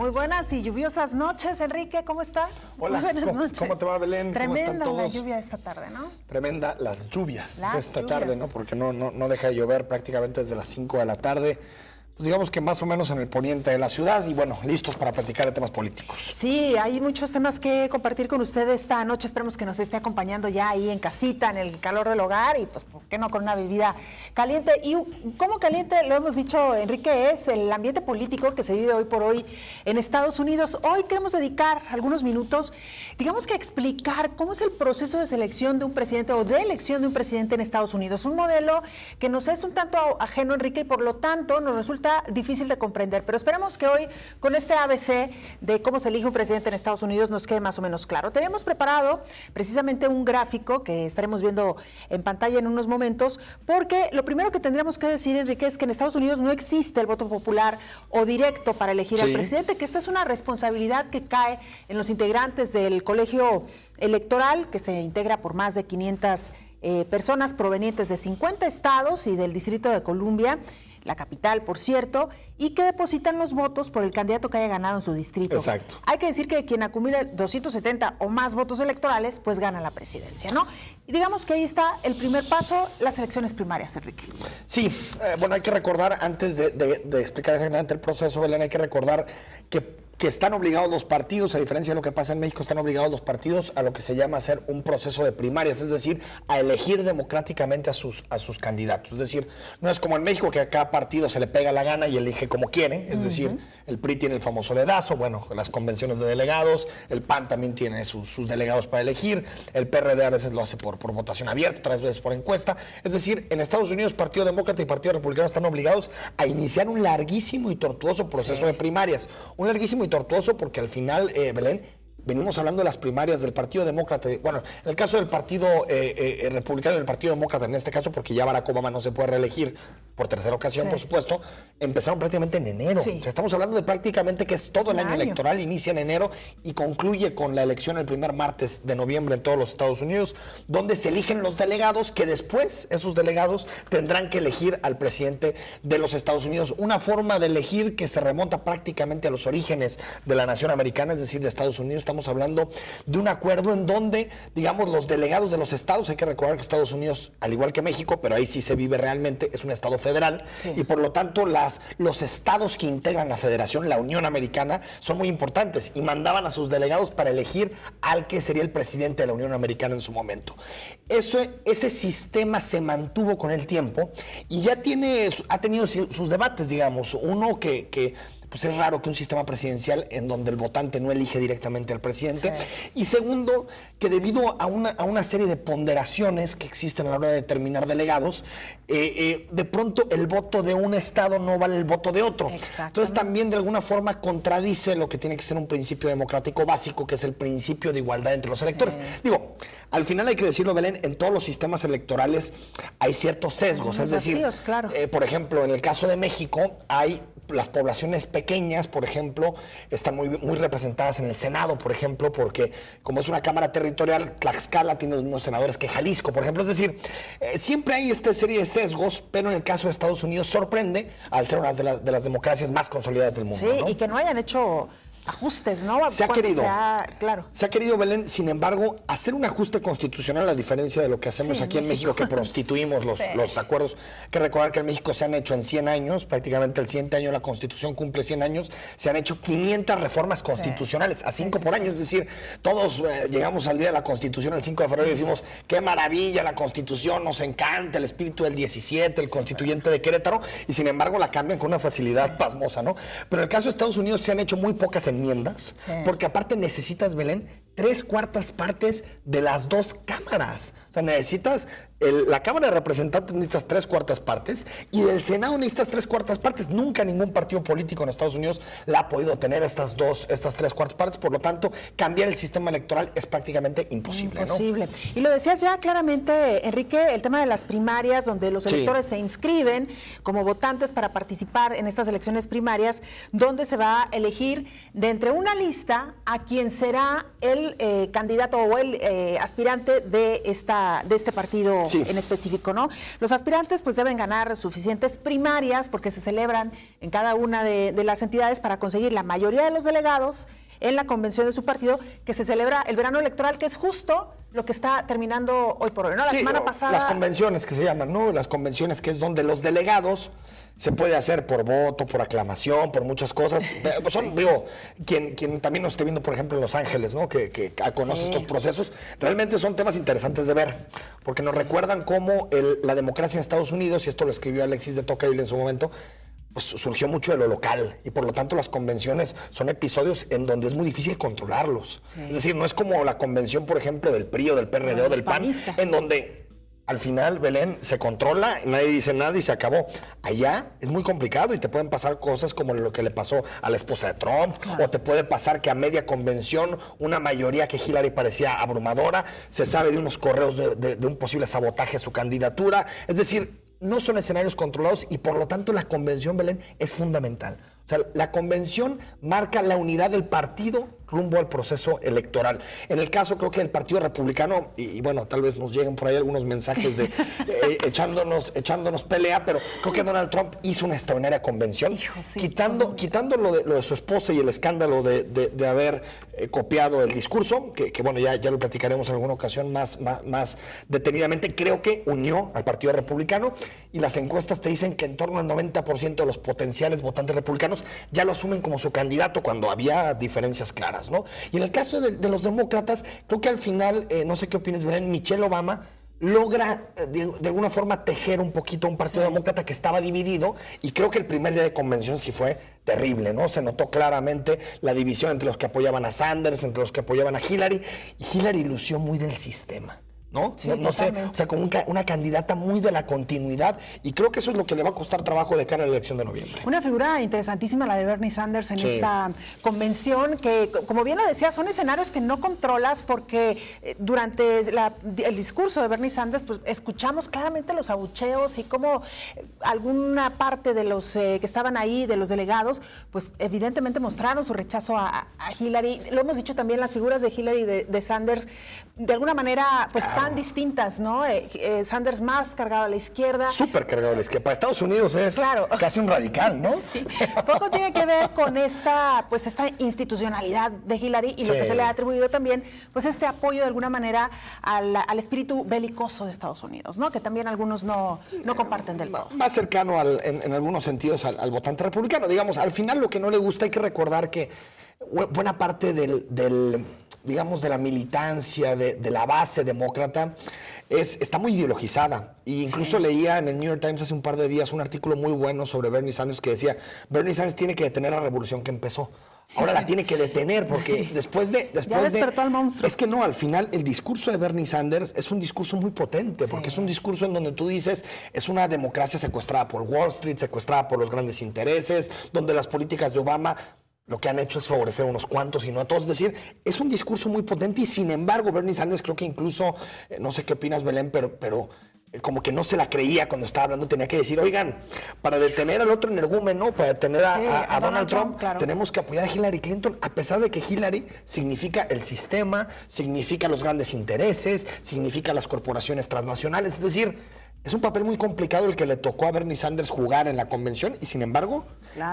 Muy buenas y lluviosas noches, Enrique, ¿cómo estás? Hola, muy buenas noches. ¿Cómo te va, Belén? Tremenda ¿Cómo están todos? la lluvia esta tarde, ¿no? Tremenda las lluvias de esta tarde, ¿no? Porque no deja de llover prácticamente desde las 5 de la tarde. Pues digamos que más o menos en el poniente de la ciudad y bueno, listos para platicar de temas políticos. Sí, hay muchos temas que compartir con usted esta noche. Esperemos que nos esté acompañando ya ahí en casita, en el calor del hogar y pues, ¿por qué no con una bebida caliente? Y como caliente, lo hemos dicho, Enrique, es el ambiente político que se vive hoy por hoy en Estados Unidos. Hoy queremos dedicar algunos minutos, digamos que a explicar cómo es el proceso de selección de un presidente o de elección de un presidente en Estados Unidos. Un modelo que nos es un tanto ajeno, Enrique, y por lo tanto nos resulta difícil de comprender, pero esperamos que hoy con este ABC de cómo se elige un presidente en Estados Unidos nos quede más o menos claro. Teníamos preparado precisamente un gráfico que estaremos viendo en pantalla en unos momentos, porque lo primero que tendríamos que decir, Enrique, es que en Estados Unidos no existe el voto popular o directo para elegir al presidente, que esta es una responsabilidad que cae en los integrantes del colegio electoral, que se integra por más de 500 personas provenientes de 50 estados y del Distrito de Columbia, la capital, por cierto, y que depositan los votos por el candidato que haya ganado en su distrito. Exacto. Hay que decir que quien acumule 270 o más votos electorales, pues gana la presidencia, ¿no? Y digamos que ahí está el primer paso, las elecciones primarias, Enrique. Sí, bueno, hay que recordar, antes de explicar exactamente el proceso, Belén, hay que recordar que están obligados los partidos, a diferencia de lo que pasa en México, están obligados los partidos a lo que se llama hacer un proceso de primarias, es decir, a elegir democráticamente a sus candidatos. Es decir, no es como en México que a cada partido se le pega la gana y elige como quiere, es decir, el PRI tiene el famoso dedazo, bueno, las convenciones de delegados, el PAN también tiene sus delegados para elegir, el PRD a veces lo hace por votación abierta, otras veces por encuesta. Es decir, en Estados Unidos, Partido Demócrata y Partido Republicano están obligados a iniciar un larguísimo y tortuoso proceso de primarias. Un larguísimo y tortuoso porque al final, Belén, venimos hablando de las primarias del Partido Demócrata, bueno, en el caso del Partido Republicano y del Partido Demócrata, en este caso, porque ya Barack Obama no se puede reelegir por tercera ocasión, por supuesto, empezaron prácticamente en enero. O sea, estamos hablando de prácticamente que es todo el año electoral, inicia en enero y concluye con la elección el primer martes de noviembre en todos los Estados Unidos, donde se eligen los delegados que después esos delegados tendrán que elegir al presidente de los Estados Unidos. Una forma de elegir que se remonta prácticamente a los orígenes de la nación americana, es decir, de Estados Unidos. Estamos hablando de un acuerdo en donde, digamos, los delegados de los estados, hay que recordar que Estados Unidos, al igual que México, pero ahí sí se vive realmente, es un estado federal, y por lo tanto los estados que integran la federación, la Unión Americana, son muy importantes y mandaban a sus delegados para elegir al que sería el presidente de la Unión Americana en su momento. Ese sistema se mantuvo con el tiempo y ya ha tenido sus debates, digamos. Uno que pues es raro que un sistema presidencial en donde el votante no elige directamente al presidente. Y segundo, que debido a una serie de ponderaciones que existen a la hora de determinar delegados, de pronto el voto de un estado no vale el voto de otro. Entonces también de alguna forma contradice lo que tiene que ser un principio democrático básico, que es el principio de igualdad entre los electores. Digo, al final hay que decirlo, Belén, en todos los sistemas electorales hay ciertos sesgos. Es decir, por ejemplo, en el caso de México hay las poblaciones pequeñas, por ejemplo, están muy representadas en el Senado, por ejemplo, porque como es una cámara territorial, Tlaxcala tiene los mismos senadores que Jalisco, por ejemplo. Es decir, siempre hay esta serie de sesgos, pero en el caso de Estados Unidos sorprende al ser una de las democracias más consolidadas del mundo. Sí, ¿no? Y que no hayan hecho ajustes, ¿no? Se ha querido. Claro. Se ha querido, Belén, sin embargo, hacer un ajuste constitucional, a diferencia de lo que hacemos aquí en México, que prostituimos los acuerdos. Hay que recordar que en México se han hecho en 100 años, prácticamente el siguiente año la Constitución cumple 100 años, se han hecho 500 reformas constitucionales, a 5 por año. Es decir, todos llegamos al día de la Constitución, el 5 de febrero, y decimos, qué maravilla la Constitución, nos encanta el espíritu del 17, el constituyente de Querétaro, y sin embargo la cambian con una facilidad pasmosa, ¿no? Pero en el caso de Estados Unidos se han hecho muy pocas enmiendas, porque aparte necesitas, Belén, 3/4 partes de las dos cámaras. O sea, necesitas la Cámara de Representantes, necesitas 3/4 partes, y del Senado necesitas 3/4 partes. Nunca ningún partido político en Estados Unidos la ha podido tener estas 3/4 partes. Por lo tanto, cambiar el sistema electoral es prácticamente imposible. Imposible. ¿No? Y lo decías ya claramente, Enrique, el tema de las primarias, donde los electores se inscriben como votantes para participar en estas elecciones primarias, donde se va a elegir de entre una lista a quien será el el candidato o el aspirante de este partido en específico, ¿no? Los aspirantes pues deben ganar suficientes primarias porque se celebran en cada una de las entidades para conseguir la mayoría de los delegados en la convención de su partido, que se celebra el verano electoral, que es justo lo que está terminando hoy por hoy, ¿no? La semana pasada... Las convenciones que se llaman, ¿no? Las convenciones, que es donde los delegados se puede hacer por voto, por aclamación, por muchas cosas. Son, digo, quien también nos esté viendo, por ejemplo, en Los Ángeles, ¿no? Que conoce estos procesos, realmente son temas interesantes de ver, porque nos recuerdan cómo la democracia en Estados Unidos, y esto lo escribió Alexis de Tocqueville en su momento, pues surgió mucho de lo local, y por lo tanto las convenciones son episodios en donde es muy difícil controlarlos. Es decir, no es como la convención, por ejemplo, del PRI o del PRD o del PAN, en donde al final, Belén, se controla, nadie dice nada y se acabó. Allá es muy complicado y te pueden pasar cosas como lo que le pasó a la esposa de Trump, o te puede pasar que a media convención una mayoría que Hillary parecía abrumadora, se sabe de unos correos de un posible sabotaje a su candidatura. Es decir, no son escenarios controlados y por lo tanto la convención, Belén, es fundamental. O sea, la convención marca la unidad del partido rumbo al proceso electoral. En el caso, creo que del Partido Republicano, y bueno, tal vez nos lleguen por ahí algunos mensajes de echándonos pelea, pero creo que Donald Trump hizo una extraordinaria convención, quitando lo de su esposa y el escándalo de haber copiado el discurso, que bueno, ya lo platicaremos en alguna ocasión más detenidamente. Creo que unió al Partido Republicano, y las encuestas te dicen que en torno al 90% de los potenciales votantes republicanos ya lo asumen como su candidato cuando había diferencias claras, ¿no? Y en el caso de los demócratas, creo que al final, no sé qué opinas, Belén, Michelle Obama logra de alguna forma tejer un poquito un partido demócrata que estaba dividido, y creo que el primer día de convención sí fue terrible, ¿no? Se notó claramente la división entre los que apoyaban a Sanders, entre los que apoyaban a Hillary, y Hillary lució muy del sistema, ¿no? Sí, no sé, o sea, como una candidata muy de la continuidad, y creo que eso es lo que le va a costar trabajo de cara a la elección de noviembre. Una figura interesantísima la de Bernie Sanders en esta convención, que como bien lo decía, son escenarios que no controlas, porque durante el discurso de Bernie Sanders pues escuchamos claramente los abucheos y cómo alguna parte de los que estaban ahí, de los delegados, pues evidentemente mostraron su rechazo a Hillary. Lo hemos dicho también, las figuras de Hillary y de Sanders, de alguna manera, pues tan distintas, ¿no? Sanders más cargado a la izquierda. Súper cargado a la izquierda. Para Estados Unidos es casi un radical, ¿no? Sí. Poco tiene que ver con esta institucionalidad de Hillary y lo que se le ha atribuido también, pues este apoyo de alguna manera al espíritu belicoso de Estados Unidos, ¿no? Que también algunos no comparten del todo. Más cercano en algunos sentidos al votante republicano. Digamos, al final lo que no le gusta, hay que recordar que buena parte digamos, de la militancia, de la base demócrata, está muy ideologizada. E incluso leía en el New York Times hace un par de días un artículo muy bueno sobre Bernie Sanders que decía: Bernie Sanders tiene que detener la revolución que empezó. Ahora la tiene que detener, porque después de al monstruo. Es que no, al final el discurso de Bernie Sanders es un discurso muy potente, porque es un discurso en donde tú dices, es una democracia secuestrada por Wall Street, secuestrada por los grandes intereses, donde las políticas de Obama lo que han hecho es favorecer a unos cuantos y no a todos. Es decir, es un discurso muy potente, y sin embargo Bernie Sanders, creo que incluso, no sé qué opinas, Belén, pero como que no se la creía cuando estaba hablando. Tenía que decir: oigan, para detener al otro energúmeno, para detener a Donald Trump, tenemos que apoyar a Hillary Clinton, a pesar de que Hillary significa el sistema, significa los grandes intereses, significa las corporaciones transnacionales. Es decir, es un papel muy complicado el que le tocó a Bernie Sanders jugar en la convención, y sin embargo,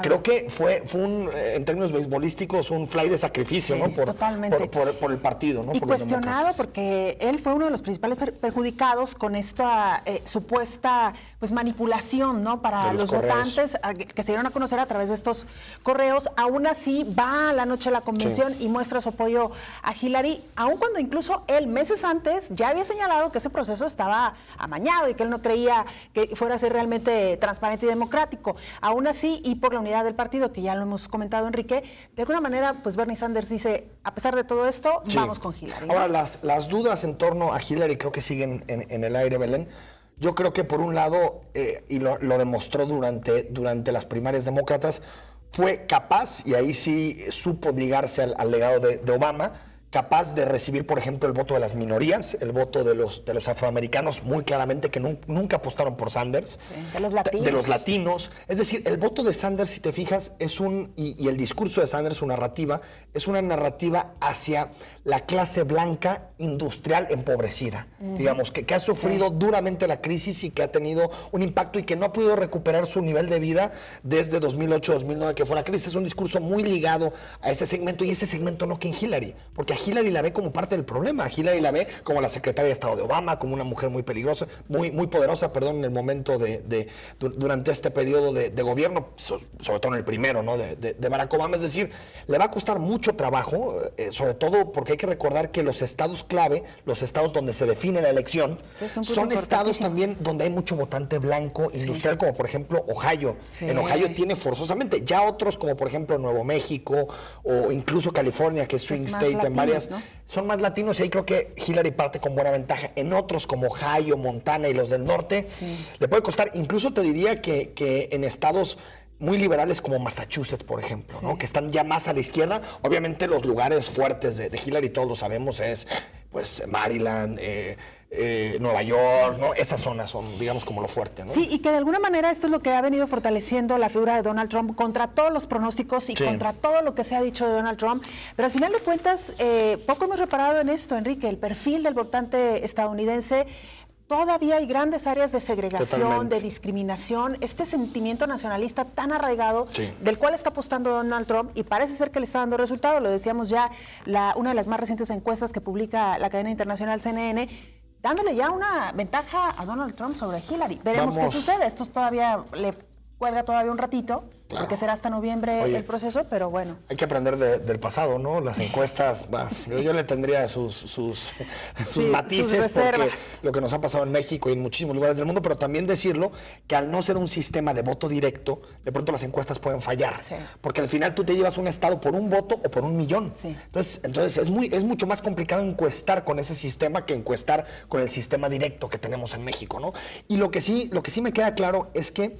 creo que fue en términos beisbolísticos, un fly de sacrificio, ¿no? Totalmente. Por el partido, ¿no? Y por cuestionado, porque él fue uno de los principales perjudicados con esta supuesta manipulación, ¿no? Para los votantes que se dieron a conocer a través de estos correos. Aún así, va a la noche de la convención y muestra su apoyo a Hillary, aun cuando incluso él, meses antes, ya había señalado que ese proceso estaba amañado y que él no creía que fuera a ser realmente transparente y democrático. Aún así, y por la unidad del partido, que ya lo hemos comentado, Enrique, de alguna manera, pues Bernie Sanders dice: a pesar de todo esto, vamos con Hillary, ¿no? Ahora, las dudas en torno a Hillary creo que siguen en el aire, Belén. Yo creo que por un lado, y lo demostró durante las primarias demócratas, fue capaz, y ahí sí supo ligarse al legado de Obama, capaz de recibir, por ejemplo, el voto de las minorías, el voto de los afroamericanos, muy claramente, que nunca apostaron por Sanders. Sí, de los latinos. De los latinos. Es decir, el voto de Sanders, si te fijas, es y el discurso de Sanders, su narrativa, es una narrativa hacia la clase blanca industrial empobrecida, digamos, que ha sufrido duramente la crisis y que ha tenido un impacto y que no ha podido recuperar su nivel de vida desde 2008-2009, que fue la crisis. Es un discurso muy ligado a ese segmento, y ese segmento no que en Hillary, porque a Hillary la ve como parte del problema. A Hillary la ve como la secretaria de Estado de Obama, como una mujer muy peligrosa, muy poderosa, perdón, en el momento durante este periodo de gobierno, sobre todo en el primero, ¿no? de Barack Obama. Es decir, le va a costar mucho trabajo, sobre todo porque hay que recordar que los estados clave, los estados donde se define la elección, son estados también donde hay mucho votante blanco industrial, como por ejemplo Ohio. En Ohio tiene forzosamente, ya otros como por ejemplo Nuevo México o incluso California, que es swing state latinos, en varias, ¿no? Son más latinos, y ahí creo que Hillary parte con buena ventaja. En otros como Ohio, Montana y los del norte, le puede costar. Incluso te diría que en estados muy liberales como Massachusetts, por ejemplo, ¿no? Que están ya más a la izquierda. Obviamente los lugares fuertes de Hillary, todos lo sabemos, es pues Maryland, Nueva York, ¿no? Esas zonas son, digamos, como lo fuerte, ¿no? Sí, y que de alguna manera esto es lo que ha venido fortaleciendo la figura de Donald Trump contra todos los pronósticos y contra todo lo que se ha dicho de Donald Trump. Pero al final de cuentas, poco hemos reparado en esto, Enrique, el perfil del votante estadounidense. Todavía hay grandes áreas de segregación, de discriminación, este sentimiento nacionalista tan arraigado del cual está apostando Donald Trump, y parece ser que le está dando resultado. Lo decíamos ya, una de las más recientes encuestas que publica la cadena internacional CNN, dándole ya una ventaja a Donald Trump sobre Hillary. Veremos qué sucede. Esto todavía le cuelga todavía un ratito, porque será hasta noviembre el proceso, pero bueno. Hay que aprender del pasado, ¿no? Las encuestas, yo le tendría sus matices, porque lo que nos ha pasado en México y en muchísimos lugares del mundo, pero también decirlo que al no ser un sistema de voto directo, de pronto las encuestas pueden fallar, porque al final tú te llevas un estado por un voto o por 1 millón. Entonces es mucho más complicado encuestar con ese sistema que encuestar con el sistema directo que tenemos en México, ¿no? Y lo que sí me queda claro es que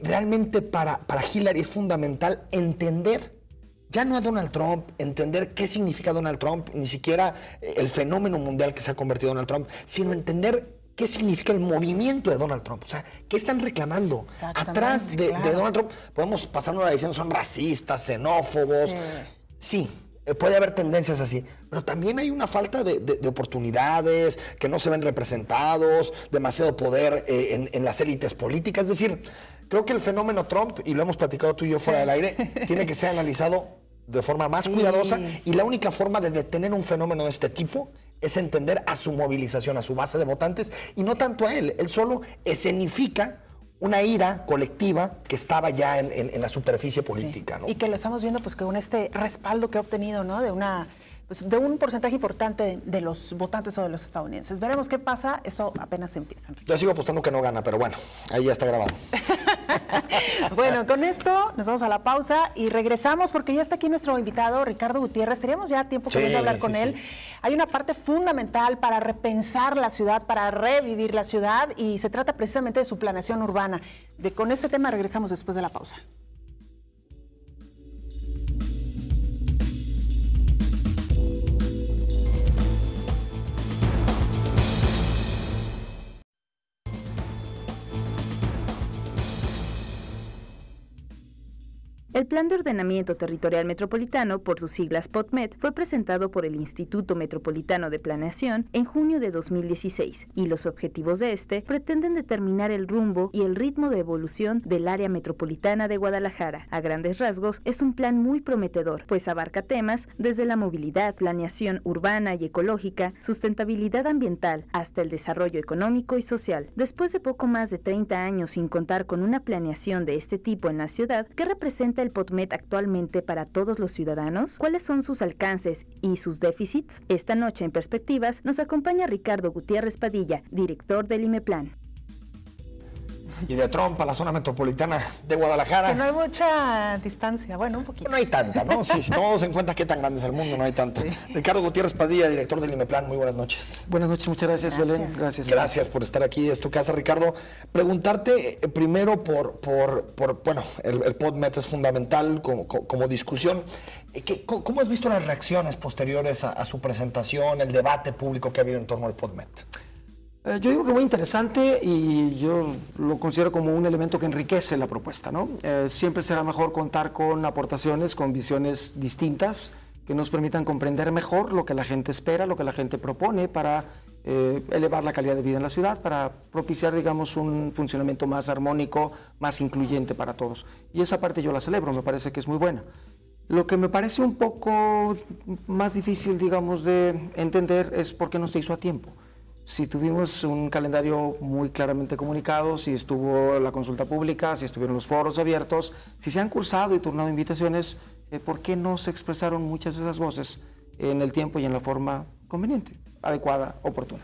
realmente para Hillary es fundamental entender, ya no a Donald Trump, entender qué significa Donald Trump, ni siquiera el fenómeno mundial que se ha convertido Donald Trump, sino entender qué significa el movimiento de Donald Trump. O sea, ¿qué están reclamando? Atrás de Donald Trump podemos pasarnos la diciendo son racistas, xenófobos. Sí. Puede haber tendencias así, pero también hay una falta de oportunidades, que no se ven representados, demasiado poder en las élites políticas. Es decir, creo que el fenómeno Trump, y lo hemos platicado tú y yo fuera del aire, tiene que ser analizado de forma más cuidadosa, y la única forma de detener un fenómeno de este tipo es entender a su movilización, a su base de votantes, y no tanto a él. Él solo escenifica una ira colectiva que estaba ya en la superficie política, ¿no? Y que lo estamos viendo pues con este respaldo que ha obtenido, ¿no? De un porcentaje importante de los votantes o de los estadounidenses. Veremos qué pasa, esto apenas empieza. Yo sigo apostando que no gana, pero bueno, ahí ya está grabado. Bueno, con esto nos vamos a la pausa y regresamos porque ya está aquí nuestro invitado, Ricardo Gutiérrez. Teníamos ya tiempo queriendo hablar con él. Hay una parte fundamental para repensar la ciudad, para revivir la ciudad, y se trata precisamente de su planeación urbana. Con este tema regresamos después de la pausa. El Plan de Ordenamiento Territorial Metropolitano, por sus siglas POTMET, fue presentado por el Instituto Metropolitano de Planeación en junio de 2016, y los objetivos de este pretenden determinar el rumbo y el ritmo de evolución del área metropolitana de Guadalajara. A grandes rasgos, es un plan muy prometedor, pues abarca temas desde la movilidad, planeación urbana y ecológica, sustentabilidad ambiental, hasta el desarrollo económico y social. Después de poco más de 30 años sin contar con una planeación de este tipo en la ciudad, ¿qué representa el POTMET actualmente para todos los ciudadanos? ¿Cuáles son sus alcances y sus déficits? Esta noche en Perspectivas nos acompaña Ricardo Gutiérrez Padilla, director del IMEPLAN. y de Trump a la zona metropolitana de Guadalajara. Que no hay mucha distancia, bueno, un poquito. No hay tanta, ¿no? Sí, si tomamos en cuenta qué tan grande es el mundo, no hay tanta. Sí. Ricardo Gutiérrez Padilla, director del IMEPLAN, muy buenas noches. Buenas noches, muchas gracias, Belén. Gracias. Gracias por estar aquí, es tu casa, Ricardo. Preguntarte primero bueno, el PodMet es fundamental como discusión. ¿Cómo has visto las reacciones posteriores a su presentación, el debate público que ha habido en torno al PodMet? Yo digo que muy interesante y yo lo considero como un elemento que enriquece la propuesta, ¿no? Siempre será mejor contar con aportaciones, con visiones distintas que nos permitan comprender mejor lo que la gente espera, lo que la gente propone para elevar la calidad de vida en la ciudad, para propiciar, digamos, un funcionamiento más armónico, más incluyente para todos. Y esa parte yo la celebro, me parece que es muy buena. Lo que me parece un poco más difícil, digamos, de entender es por qué no se hizo a tiempo. Si tuvimos un calendario muy claramente comunicado, si estuvo la consulta pública, si estuvieron los foros abiertos, si se han cursado y turnado invitaciones, ¿por qué no se expresaron muchas de esas voces en el tiempo y en la forma conveniente, adecuada, oportuna?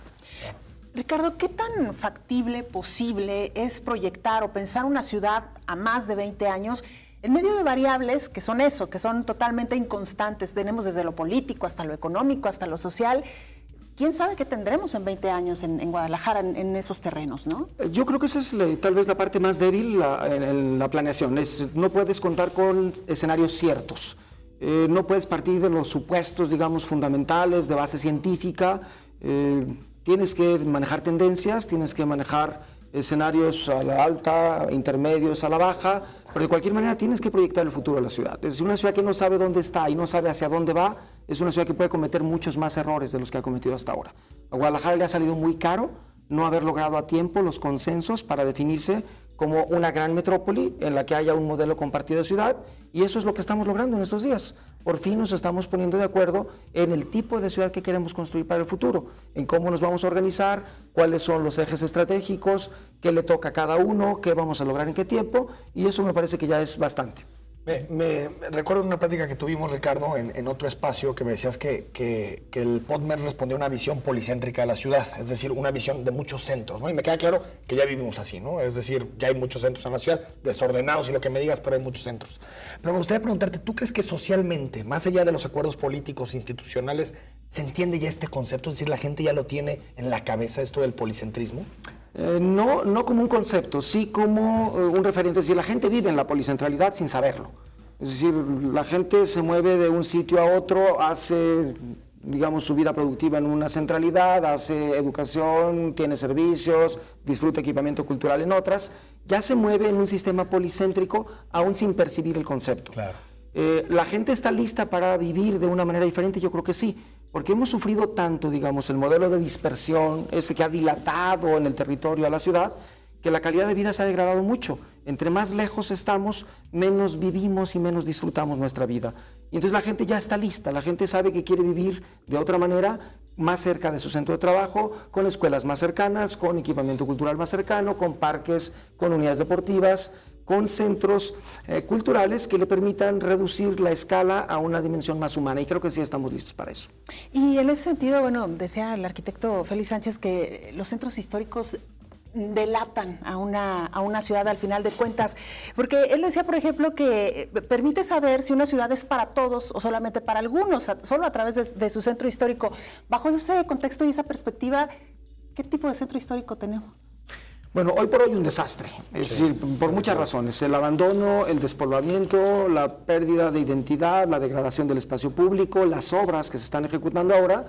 Ricardo, ¿qué tan factible, posible es proyectar o pensar una ciudad a más de 20 años en medio de variables que son eso, que son totalmente inconstantes? Tenemos desde lo político hasta lo económico, hasta lo social. ¿Quién sabe qué tendremos en 20 años en Guadalajara, en esos terrenos, no? Yo creo que esa es tal vez la parte más débil en la planeación. No puedes contar con escenarios ciertos. No puedes partir de los supuestos, digamos, fundamentales, de base científica. Tienes que manejar tendencias, tienes que manejar escenarios a la alta, intermedios a la baja, pero de cualquier manera tienes que proyectar el futuro de la ciudad. Es decir, una ciudad que no sabe dónde está y no sabe hacia dónde va, es una ciudad que puede cometer muchos más errores de los que ha cometido hasta ahora. A Guadalajara le ha salido muy caro no haber logrado a tiempo los consensos para definirse como una gran metrópoli en la que haya un modelo compartido de ciudad, y eso es lo que estamos logrando en estos días. Por fin nos estamos poniendo de acuerdo en el tipo de ciudad que queremos construir para el futuro, en cómo nos vamos a organizar, cuáles son los ejes estratégicos, qué le toca a cada uno, qué vamos a lograr en qué tiempo, y eso me parece que ya es bastante. Me recuerdo una plática que tuvimos, Ricardo, en otro espacio, que me decías que el PodMet respondió a una visión policéntrica de la ciudad, es decir, una visión de muchos centros, ¿no? Y me queda claro que ya vivimos así, ¿no? Es decir, ya hay muchos centros en la ciudad, desordenados y lo que me digas, pero hay muchos centros. Pero me gustaría preguntarte, ¿tú crees que socialmente, más allá de los acuerdos políticos, institucionales, se entiende ya este concepto? Es decir, ¿la gente ya lo tiene en la cabeza, esto del policentrismo? No como un concepto, sí como un referente. Es decir, la gente vive en la policentralidad sin saberlo. Es decir, la gente se mueve de un sitio a otro, hace, digamos, su vida productiva en una centralidad, hace educación, tiene servicios, disfruta equipamiento cultural en otras. Ya se mueve en un sistema policéntrico aún sin percibir el concepto. Claro. ¿La gente está lista para vivir de una manera diferente? Yo creo que sí. Porque hemos sufrido tanto, digamos, el modelo de dispersión, ese que ha dilatado en el territorio a la ciudad, que la calidad de vida se ha degradado mucho. Entre más lejos estamos, menos vivimos y menos disfrutamos nuestra vida. Y entonces la gente ya está lista, la gente sabe que quiere vivir de otra manera, más cerca de su centro de trabajo, con escuelas más cercanas, con equipamiento cultural más cercano, con parques, con unidades deportivas, con centros culturales que le permitan reducir la escala a una dimensión más humana, y creo que sí estamos listos para eso. Y en ese sentido, bueno, decía el arquitecto Félix Sánchez que los centros históricos delatan a una ciudad al final de cuentas, porque él decía, por ejemplo, que permite saber si una ciudad es para todos o solamente para algunos, solo a través de su centro histórico. Bajo ese contexto y esa perspectiva, ¿qué tipo de centro histórico tenemos? Bueno, hoy por hoy un desastre, es decir, por muchas razones. El abandono, el despoblamiento, la pérdida de identidad, la degradación del espacio público, las obras que se están ejecutando ahora,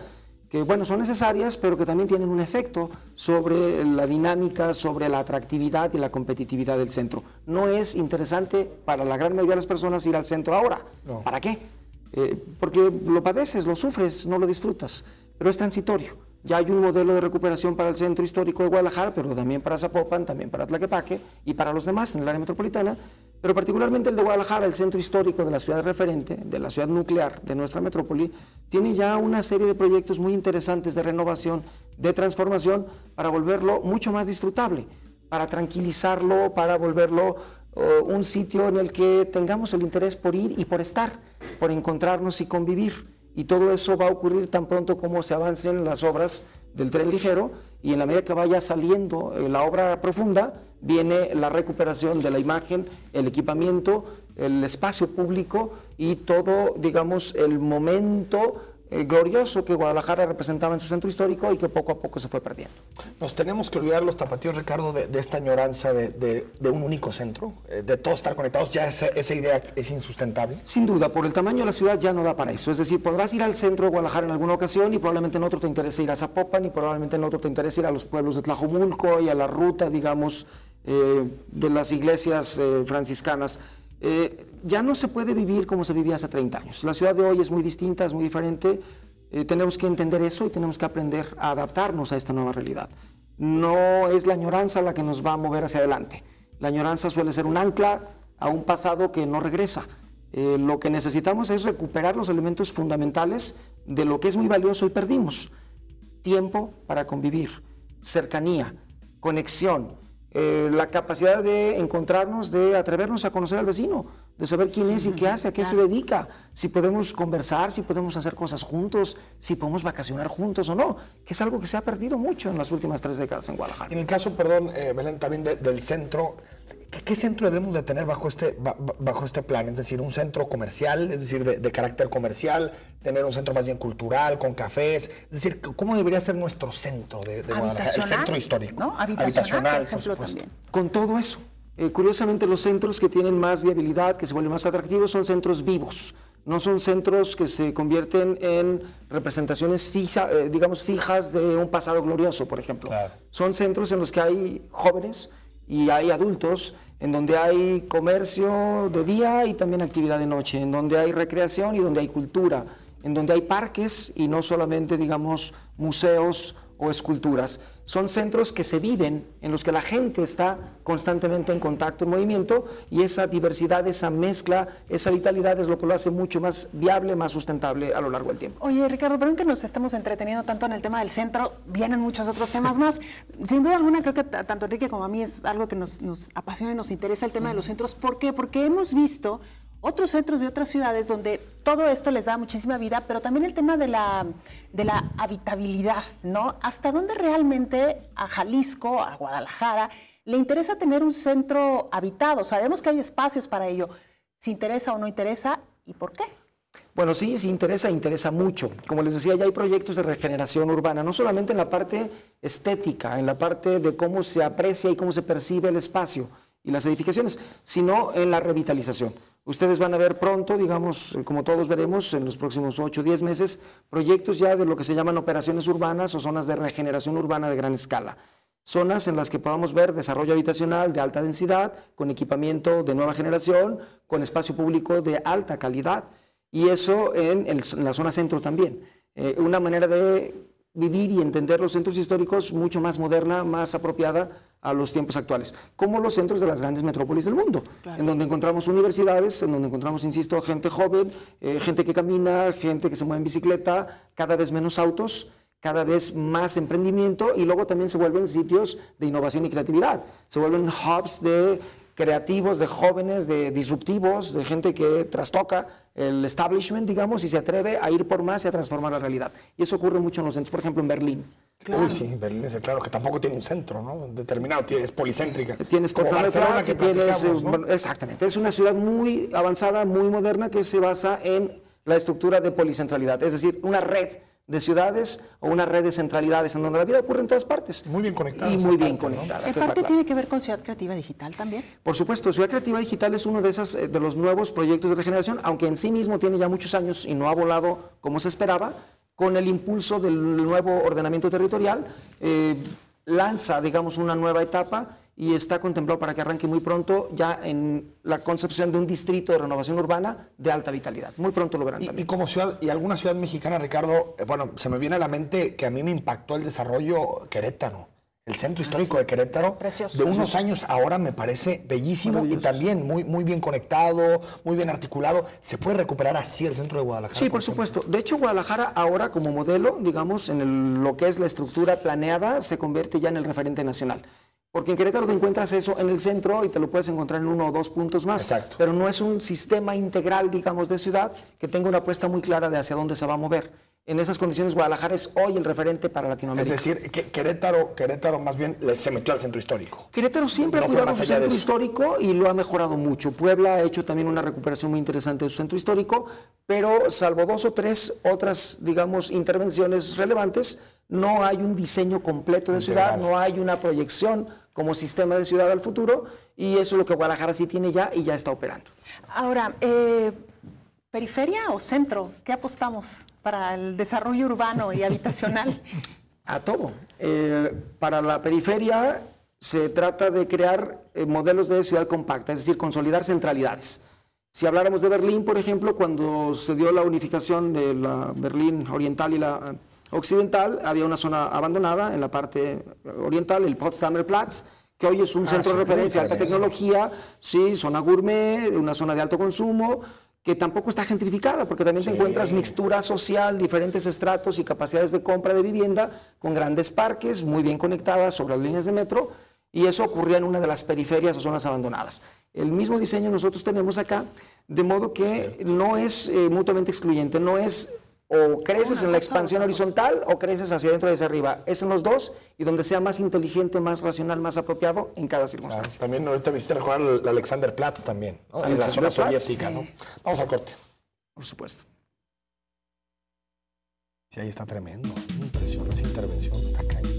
que bueno, son necesarias, pero que también tienen un efecto sobre la dinámica, sobre la atractividad y la competitividad del centro. No es interesante para la gran mayoría de las personas ir al centro ahora. No. ¿Para qué? Porque lo padeces, lo sufres, no lo disfrutas, pero es transitorio. Ya hay un modelo de recuperación para el centro histórico de Guadalajara, pero también para Zapopan, también para Tlaquepaque y para los demás en el área metropolitana, pero particularmente el de Guadalajara, el centro histórico de la ciudad referente, de la ciudad nuclear de nuestra metrópoli, tiene ya una serie de proyectos muy interesantes de renovación, de transformación, para volverlo mucho más disfrutable, para tranquilizarlo, para volverlo un sitio en el que tengamos el interés por ir y por estar, por encontrarnos y convivir. Y todo eso va a ocurrir tan pronto como se avancen las obras del tren ligero, y en la medida que vaya saliendo la obra profunda, viene la recuperación de la imagen, el equipamiento, el espacio público y todo, digamos, el momento glorioso que Guadalajara representaba en su centro histórico y que poco a poco se fue perdiendo. Nos tenemos que olvidar los tapatíos, Ricardo, de esta añoranza de un único centro, de todos estar conectados. Ya esa idea es insustentable. Sin duda, por el tamaño de la ciudad ya no da para eso. Es decir, podrás ir al centro de Guadalajara en alguna ocasión y probablemente en otro te interese ir a Zapopan y probablemente en otro te interese ir a los pueblos de Tlajomulco y a la ruta, digamos, de las iglesias franciscanas. Ya no se puede vivir como se vivía hace 30 años. La ciudad de hoy es muy distinta, es muy diferente. Tenemos que entender eso y tenemos que aprender a adaptarnos a esta nueva realidad. No es la añoranza la que nos va a mover hacia adelante. La añoranza suele ser un ancla a un pasado que no regresa. Lo que necesitamos es recuperar los elementos fundamentales de lo que es muy valioso y perdimos. Tiempo para convivir, cercanía, conexión, la capacidad de encontrarnos, de atrevernos a conocer al vecino, de saber quién es y qué hace, a qué se dedica, si podemos conversar, si podemos hacer cosas juntos, si podemos vacacionar juntos o no, que es algo que se ha perdido mucho en las últimas 3 décadas en Guadalajara. En el caso, perdón, Belén, también del centro, ¿qué centro debemos de tener bajo este plan? Es decir, un centro comercial, es decir, de carácter comercial, tener un centro más bien cultural, con cafés, es decir, ¿cómo debería ser nuestro centro de Guadalajara? El centro histórico. ¿No? Habitacional, por ejemplo, también. Con todo eso. Curiosamente, los centros que tienen más viabilidad, que se vuelven más atractivos, son centros vivos. No son centros que se convierten en representaciones digamos, fijas de un pasado glorioso, por ejemplo. Claro. Son centros en los que hay jóvenes y hay adultos, en donde hay comercio de día y también actividad de noche, en donde hay recreación y donde hay cultura, en donde hay parques y no solamente, digamos, museos o esculturas. Son centros que se viven, en los que la gente está constantemente en contacto, en movimiento, y esa diversidad, esa mezcla, esa vitalidad es lo que lo hace mucho más viable, más sustentable a lo largo del tiempo. Oye, Ricardo, pero que nos estamos entreteniendo tanto en el tema del centro, vienen muchos otros temas más. Sin duda alguna, creo que tanto Enrique como a mí es algo que nos apasiona y nos interesa el tema de los centros. ¿Por qué? Porque hemos visto otros centros de otras ciudades donde todo esto les da muchísima vida, pero también el tema de la habitabilidad, ¿no? ¿Hasta dónde realmente a Jalisco, a Guadalajara, le interesa tener un centro habitado? Sabemos que hay espacios para ello. ¿Si interesa o no interesa? ¿Y por qué? Bueno, sí interesa mucho. Como les decía, ya hay proyectos de regeneración urbana, no solamente en la parte estética, en la parte de cómo se aprecia y cómo se percibe el espacio y las edificaciones, sino en la revitalización. Ustedes van a ver pronto, digamos, como todos veremos en los próximos 8 o 10 meses, proyectos ya de lo que se llaman operaciones urbanas o zonas de regeneración urbana de gran escala. Zonas en las que podamos ver desarrollo habitacional de alta densidad, con equipamiento de nueva generación, con espacio público de alta calidad, y eso en la zona centro también. Una manera de vivir y entender los centros históricos mucho más moderna, más apropiada a los tiempos actuales, como los centros de las grandes metrópolis del mundo, claro, en donde encontramos universidades, en donde encontramos, insisto, gente joven, gente que camina, gente que se mueve en bicicleta, cada vez menos autos, cada vez más emprendimiento, y luego también se vuelven sitios de innovación y creatividad, se vuelven hubs de creativos, de jóvenes, de disruptivos, de gente que trastoca el establishment, digamos, y se atreve a ir por más y a transformar la realidad. Y eso ocurre mucho en los centros, por ejemplo, en Berlín. Claro. Uy, sí, Berlín es claro que tampoco tiene un centro, ¿no? Determinado, es policéntrica. Tienes Barcelona, que tienes, ¿no? Bueno, exactamente, es una ciudad muy avanzada, muy moderna, que se basa en la estructura de policentralidad, es decir, una red de ciudades o una red de centralidades en donde la vida ocurre en todas partes. Muy bien conectada. Y muy bien conectada. ¿En parte tiene que ver con Ciudad Creativa Digital también? Por supuesto, Ciudad Creativa Digital es uno de los nuevos proyectos de regeneración, aunque en sí mismo tiene ya muchos años y no ha volado como se esperaba. Con el impulso del nuevo ordenamiento territorial, lanza, digamos, una nueva etapa y está contemplado para que arranque muy pronto ya en la concepción de un distrito de renovación urbana de alta vitalidad. Muy pronto lo verán también. Y como ciudad, y alguna ciudad mexicana, Ricardo, bueno, se me viene a la mente que a mí me impactó el desarrollo Querétaro. El centro histórico de Querétaro, precioso, de unos años ahora me parece bellísimo y también muy bien conectado, muy bien articulado. ¿Se puede recuperar así el centro de Guadalajara? Sí, por supuesto. De hecho, Guadalajara ahora como modelo, digamos, en lo que es la estructura planeada, se convierte ya en el referente nacional. Porque en Querétaro te encuentras eso en el centro y te lo puedes encontrar en 1 o 2 puntos más. Exacto. Pero no es un sistema integral, digamos, de ciudad que tenga una apuesta muy clara de hacia dónde se va a mover. En esas condiciones, Guadalajara es hoy el referente para Latinoamérica. Es decir, que Querétaro más bien se metió al centro histórico. Querétaro siempre ha cuidado su centro histórico y lo ha mejorado mucho. Puebla ha hecho también una recuperación muy interesante de su centro histórico, pero salvo 2 o 3 otras, digamos, intervenciones relevantes, no hay un diseño completo de ciudad, no hay una proyección como sistema de ciudad al futuro, y eso es lo que Guadalajara sí tiene ya y ya está operando. Ahora, ¿periferia o centro? ¿Qué apostamos para el desarrollo urbano y habitacional? A todo. Para la periferia se trata de crear modelos de ciudad compacta, es decir, consolidar centralidades. Si habláramos de Berlín, por ejemplo, cuando se dio la unificación de la Berlín oriental y la occidental, había una zona abandonada en la parte oriental, el Potsdamer Platz, que hoy es un centro de referencia de alta tecnología, sí, zona gourmet, una zona de alto consumo, que tampoco está gentrificada, porque también te encuentras mixtura social, diferentes estratos y capacidades de compra de vivienda, con grandes parques, muy bien conectadas sobre las líneas de metro, y eso ocurría en una de las periferias o zonas abandonadas. El mismo diseño nosotros tenemos acá, de modo que no es mutuamente excluyente, no es o creces en la expansión horizontal o creces hacia adentro y hacia arriba. Es en los dos, y donde sea más inteligente, más racional, más apropiado en cada circunstancia. También ahorita me hiciste recordar el Alexanderplatz también, ¿no? En la zona soviética, ¿no? Vamos al corte. Por supuesto. Sí, ahí está tremendo. Impresiona esa intervención, está cañón.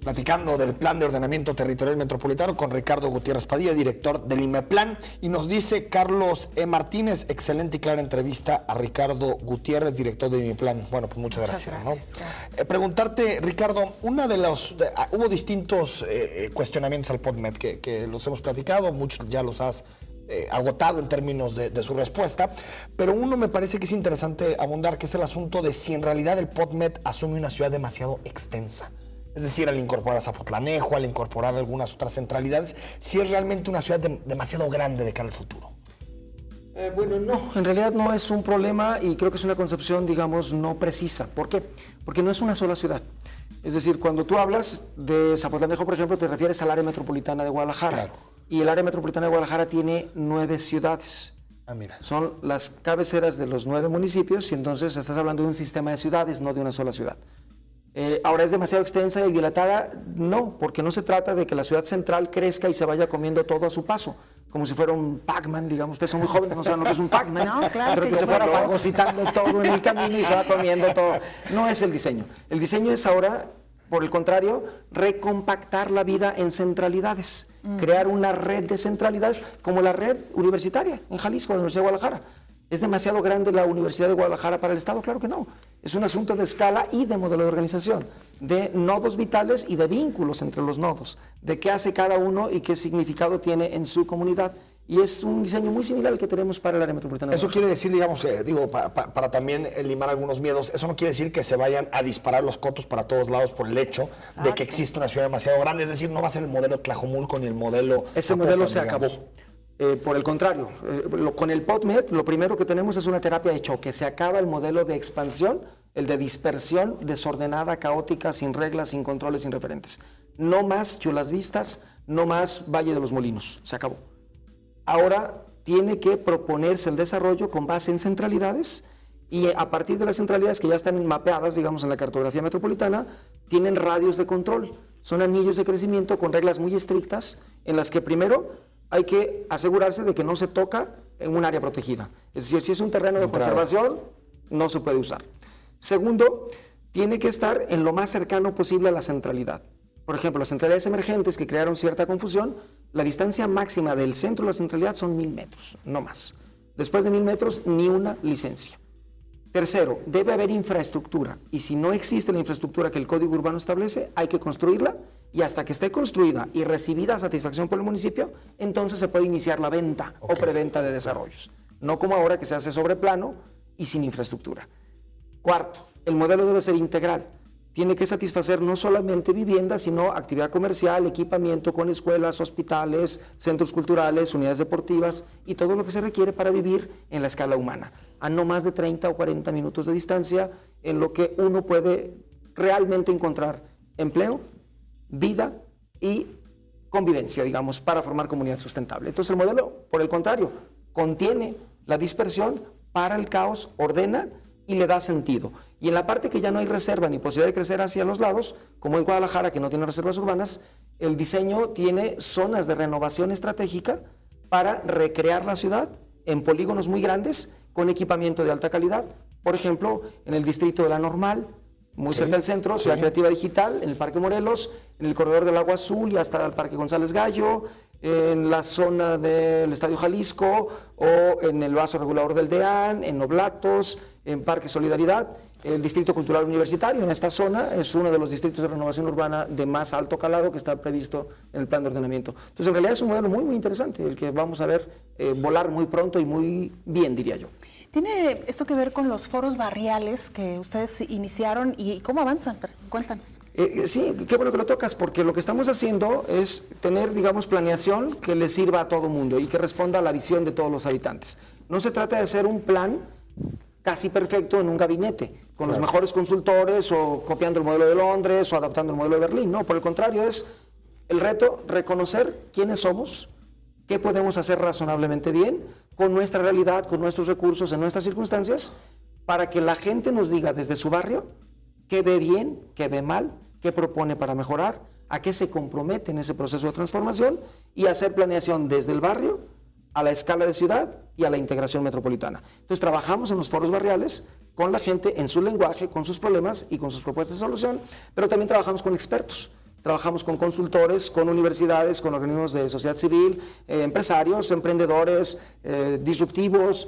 Platicando del Plan de Ordenamiento Territorial Metropolitano con Ricardo Gutiérrez Padilla, director del IMEPLAN, y nos dice Carlos Martínez, excelente y clara entrevista a Ricardo Gutiérrez, director del IMEPLAN. Bueno, pues muchas gracias. Gracias. Preguntarte, Ricardo, hubo distintos cuestionamientos al PodMed que los hemos platicado, muchos ya los has agotado en términos de su respuesta, pero uno me parece que es interesante abundar, que es el asunto de si en realidad el PodMed asume una ciudad demasiado extensa. Es decir, al incorporar a Zapotlanejo, al incorporar algunas otras centralidades, si es realmente una ciudad demasiado grande de cara al futuro. Bueno, no, en realidad no es un problema, y creo que es una concepción, digamos, no precisa. ¿Por qué? Porque no es una sola ciudad. Es decir, cuando tú hablas de Zapotlanejo, por ejemplo, te refieres al área metropolitana de Guadalajara. Claro. Y el área metropolitana de Guadalajara tiene 9 ciudades. Ah, mira. Son las cabeceras de los 9 municipios, y entonces estás hablando de un sistema de ciudades, no de una sola ciudad. Ahora, ¿es demasiado extensa y dilatada? No, porque no se trata de que la ciudad central crezca y se vaya comiendo todo a su paso, como si fuera un Pac-Man, digamos. Ustedes son muy jóvenes, no saben lo que es un Pac-Man, no, claro, pero que se fuera fagocitando todo en el camino y se va comiendo todo. No es el diseño. El diseño es ahora, por el contrario, recompactar la vida en centralidades, crear una red de centralidades, como la red universitaria en Jalisco, la Universidad de Guadalajara. ¿Es demasiado grande la Universidad de Guadalajara para el Estado? Claro que no. Es un asunto de escala y de modelo de organización, de nodos vitales y de vínculos entre los nodos, de qué hace cada uno y qué significado tiene en su comunidad. Y es un diseño muy similar al que tenemos para el área metropolitana. Eso quiere decir, digamos, para también limar algunos miedos, eso no quiere decir que se vayan a disparar los cotos para todos lados por el hecho de que existe una ciudad demasiado grande. Es decir, no va a ser el modelo Tlajomulco ni el modelo... Ese modelo se acabó. Por el contrario, con el PodMed lo primero que tenemos es una terapia de choque. Se acaba el modelo de expansión, el de dispersión desordenada, caótica, sin reglas, sin controles, sin referentes. No más Chulas Vistas, no más Valle de los Molinos. Se acabó. Ahora tiene que proponerse el desarrollo con base en centralidades, y a partir de las centralidades que ya están mapeadas, digamos, en la cartografía metropolitana, tienen radios de control. Son anillos de crecimiento con reglas muy estrictas, en las que primero hay que asegurarse de que no se toca en un área protegida. Es decir, si es un terreno de conservación, no se puede usar. Segundo, tiene que estar en lo más cercano posible a la centralidad. Por ejemplo, las centralidades emergentes que crearon cierta confusión, la distancia máxima del centro de la centralidad son 1000 metros, no más. Después de 1000 metros, ni una licencia. Tercero, debe haber infraestructura, y si no existe la infraestructura que el Código Urbano establece, hay que construirla, y hasta que esté construida y recibida satisfacción por el municipio, entonces se puede iniciar la venta o preventa de desarrollos. No como ahora, que se hace sobre plano y sin infraestructura. Cuarto, el modelo debe ser integral. Tiene que satisfacer no solamente vivienda, sino actividad comercial, equipamiento con escuelas, hospitales, centros culturales, unidades deportivas y todo lo que se requiere para vivir en la escala humana, a no más de 30 o 40 minutos de distancia, en lo que uno puede realmente encontrar empleo, vida y convivencia, digamos, para formar comunidad sustentable. Entonces el modelo, por el contrario, contiene la dispersión, para el caos, ordena y le da sentido. Y en la parte que ya no hay reserva ni posibilidad de crecer hacia los lados, como en Guadalajara, que no tiene reservas urbanas, el diseño tiene zonas de renovación estratégica para recrear la ciudad en polígonos muy grandes con equipamiento de alta calidad. Por ejemplo, en el distrito de La Normal, muy cerca del centro, Ciudad Creativa Digital, en el Parque Morelos, en el corredor del Agua Azul y hasta el Parque González Gallo, en la zona del Estadio Jalisco o en el vaso regulador del DEAN, en Oblatos, en Parque Solidaridad. El Distrito Cultural Universitario en esta zona es uno de los distritos de renovación urbana de más alto calado que está previsto en el plan de ordenamiento. Entonces, en realidad es un modelo muy, muy interesante, el que vamos a ver volar muy pronto y muy bien, diría yo. ¿Tiene esto que ver con los foros barriales que ustedes iniciaron y cómo avanzan? Cuéntanos. Sí, qué bueno que lo tocas, porque lo que estamos haciendo es tener, digamos, planeación que le sirva a todo mundo y que responda a la visión de todos los habitantes. No se trata de hacer un plan casi perfecto en un gabinete, con los mejores consultores o copiando el modelo de Londres o adaptando el modelo de Berlín. No, por el contrario, es el reto reconocer quiénes somos, qué podemos hacer razonablemente bien con nuestra realidad, con nuestros recursos, en nuestras circunstancias, para que la gente nos diga desde su barrio qué ve bien, qué ve mal, qué propone para mejorar, a qué se compromete en ese proceso de transformación y hacer planeación desde el barrio a la escala de ciudad y a la integración metropolitana. Entonces trabajamos en los foros barriales con la gente en su lenguaje, con sus problemas y con sus propuestas de solución, pero también trabajamos con expertos. Trabajamos con consultores, con universidades, con organismos de sociedad civil, empresarios, emprendedores, disruptivos,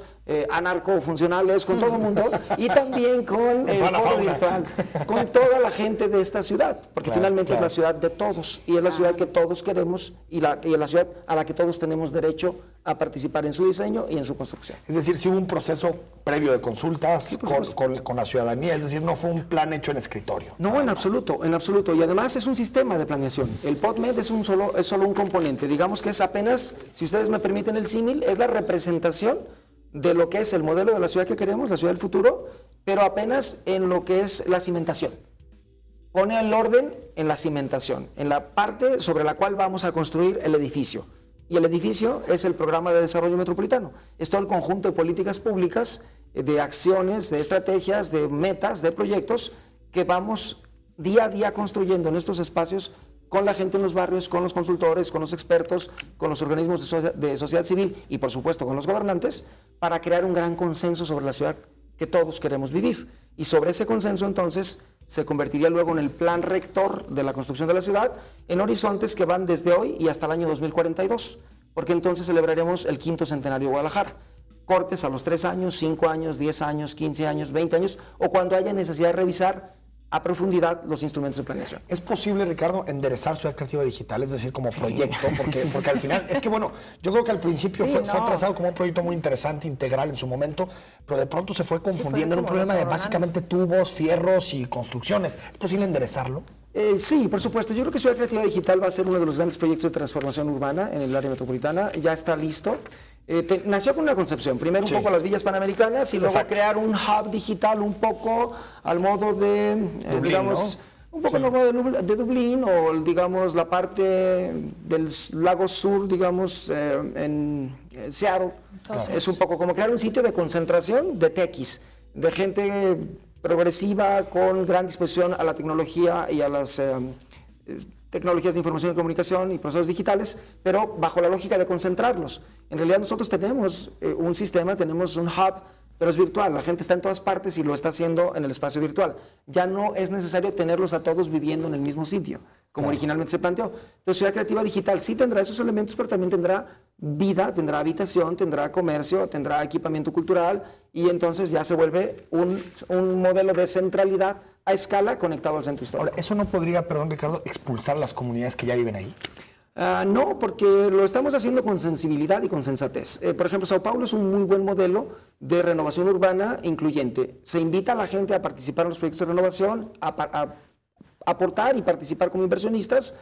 anarcofuncionales, con todo el mundo, y también con el foro virtual, con toda la gente de esta ciudad, porque finalmente es la ciudad de todos, y es la ciudad que todos queremos, y es la ciudad a la que todos tenemos derecho a participar en su diseño y en su construcción. Es decir, si hubo un proceso previo de consultas con la ciudadanía, es decir, no fue un plan hecho en escritorio. No, en absoluto, y además es un sistema de planeación. El PodMed es solo un componente, digamos que es apenas, si ustedes me permiten el símil, es la representación de lo que es el modelo de la ciudad que queremos, la ciudad del futuro, pero apenas en lo que es la cimentación. Pone el orden en la cimentación, en la parte sobre la cual vamos a construir el edificio. Y el edificio es el programa de desarrollo metropolitano. Es todo el conjunto de políticas públicas, de acciones, de estrategias, de metas, de proyectos que vamos día a día construyendo en estos espacios con la gente en los barrios, con los consultores, con los expertos, con los organismos de sociedad civil y por supuesto con los gobernantes, para crear un gran consenso sobre la ciudad que todos queremos vivir. Y sobre ese consenso entonces se convertiría luego en el plan rector de la construcción de la ciudad en horizontes que van desde hoy y hasta el año 2042, porque entonces celebraremos el 5º centenario de Guadalajara. Cortes a los 3 años, 5 años, 10 años, 15 años, 20 años o cuando haya necesidad de revisar a profundidad los instrumentos de planeación. ¿Es posible, Ricardo, enderezar Ciudad Creativa Digital, es decir, como proyecto? Porque al final, es que bueno, yo creo que al principio fue trazado como un proyecto muy interesante, integral en su momento, pero de pronto se fue confundiendo en un problema de básicamente tubos, fierros y construcciones. ¿Es posible enderezarlo? Sí, por supuesto. Yo creo que Ciudad Creativa Digital va a ser uno de los grandes proyectos de transformación urbana en el área metropolitana. Ya está listo. Nació con una concepción, primero un poco las villas panamericanas y luego crear un hub digital un poco al modo de, Dublín, digamos, ¿no? un poco al modo de Dublín o digamos la parte del lago sur, digamos, en Seattle. Es un poco como crear un sitio de concentración de tequis, de gente progresiva con gran disposición a la tecnología y a las tecnologías de información y comunicación y procesos digitales, pero bajo la lógica de concentrarlos. En realidad nosotros tenemos un sistema, tenemos un hub, pero es virtual, la gente está en todas partes y lo está haciendo en el espacio virtual. Ya no es necesario tenerlos a todos viviendo en el mismo sitio, como originalmente se planteó. Entonces Ciudad Creativa Digital sí tendrá esos elementos, pero también tendrá vida, tendrá habitación, tendrá comercio, tendrá equipamiento cultural y entonces ya se vuelve un modelo de centralidad a escala conectado al centro histórico. Ahora, ¿eso no podría, perdón Ricardo, expulsar a las comunidades que ya viven ahí? No, porque lo estamos haciendo con sensibilidad y con sensatez. Por ejemplo, Sao Paulo es un muy buen modelo de renovación urbana incluyente. Se invita a la gente a participar en los proyectos de renovación, a aportar y participar como inversionistas.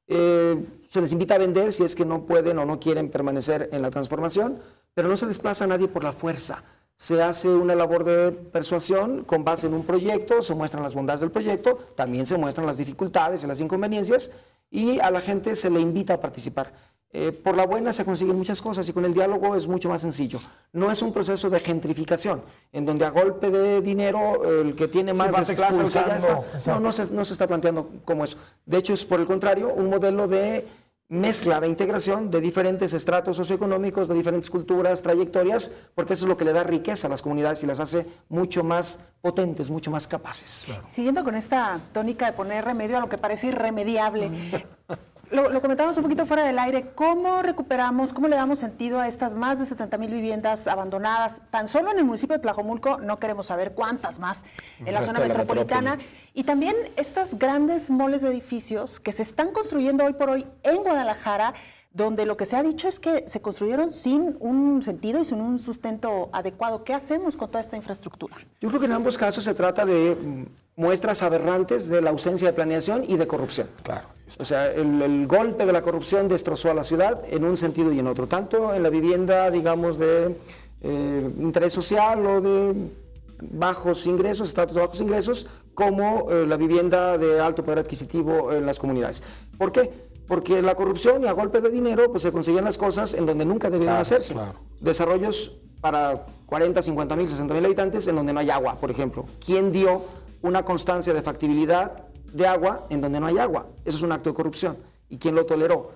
Se les invita a vender si es que no pueden o no quieren permanecer en la transformación, pero no se desplaza a nadie por la fuerza. Se hace una labor de persuasión con base en un proyecto, se muestran las bondades del proyecto, también se muestran las dificultades y las inconveniencias, y a la gente se le invita a participar. Por la buena se consiguen muchas cosas y con el diálogo es mucho más sencillo. No es un proceso de gentrificación, en donde a golpe de dinero el que tiene más desplaza, o sea, ya está. No se está planteando como eso. De hecho, es por el contrario un modelo de mezcla, de integración de diferentes estratos socioeconómicos, de diferentes culturas, trayectorias, porque eso es lo que le da riqueza a las comunidades y las hace mucho más potentes, mucho más capaces. Claro. Siguiendo con esta tónica de poner remedio a lo que parece irremediable, lo comentábamos un poquito fuera del aire, ¿cómo recuperamos, cómo le damos sentido a estas más de 70,000 viviendas abandonadas, tan solo en el municipio de Tlajomulco? No queremos saber cuántas más en la zona metropolitana. Y también estas grandes moles de edificios que se están construyendo hoy por hoy en Guadalajara, donde lo que se ha dicho es que se construyeron sin un sentido y sin un sustento adecuado. ¿Qué hacemos con toda esta infraestructura? Yo creo que en ambos casos se trata de muestras aberrantes de la ausencia de planeación y de corrupción. Claro. O sea, el golpe de la corrupción destrozó a la ciudad en un sentido y en otro, tanto en la vivienda, digamos, de interés social o de bajos ingresos, estratos de bajos ingresos, como la vivienda de alto poder adquisitivo en las comunidades. ¿Por qué? Porque la corrupción y a golpe de dinero pues se consiguen las cosas en donde nunca debieron hacerse. Claro. Desarrollos para 40, 50,000, 60,000 habitantes en donde no hay agua, por ejemplo. ¿Quién dio una constancia de factibilidad de agua en donde no hay agua? Eso es un acto de corrupción. ¿Y quién lo toleró?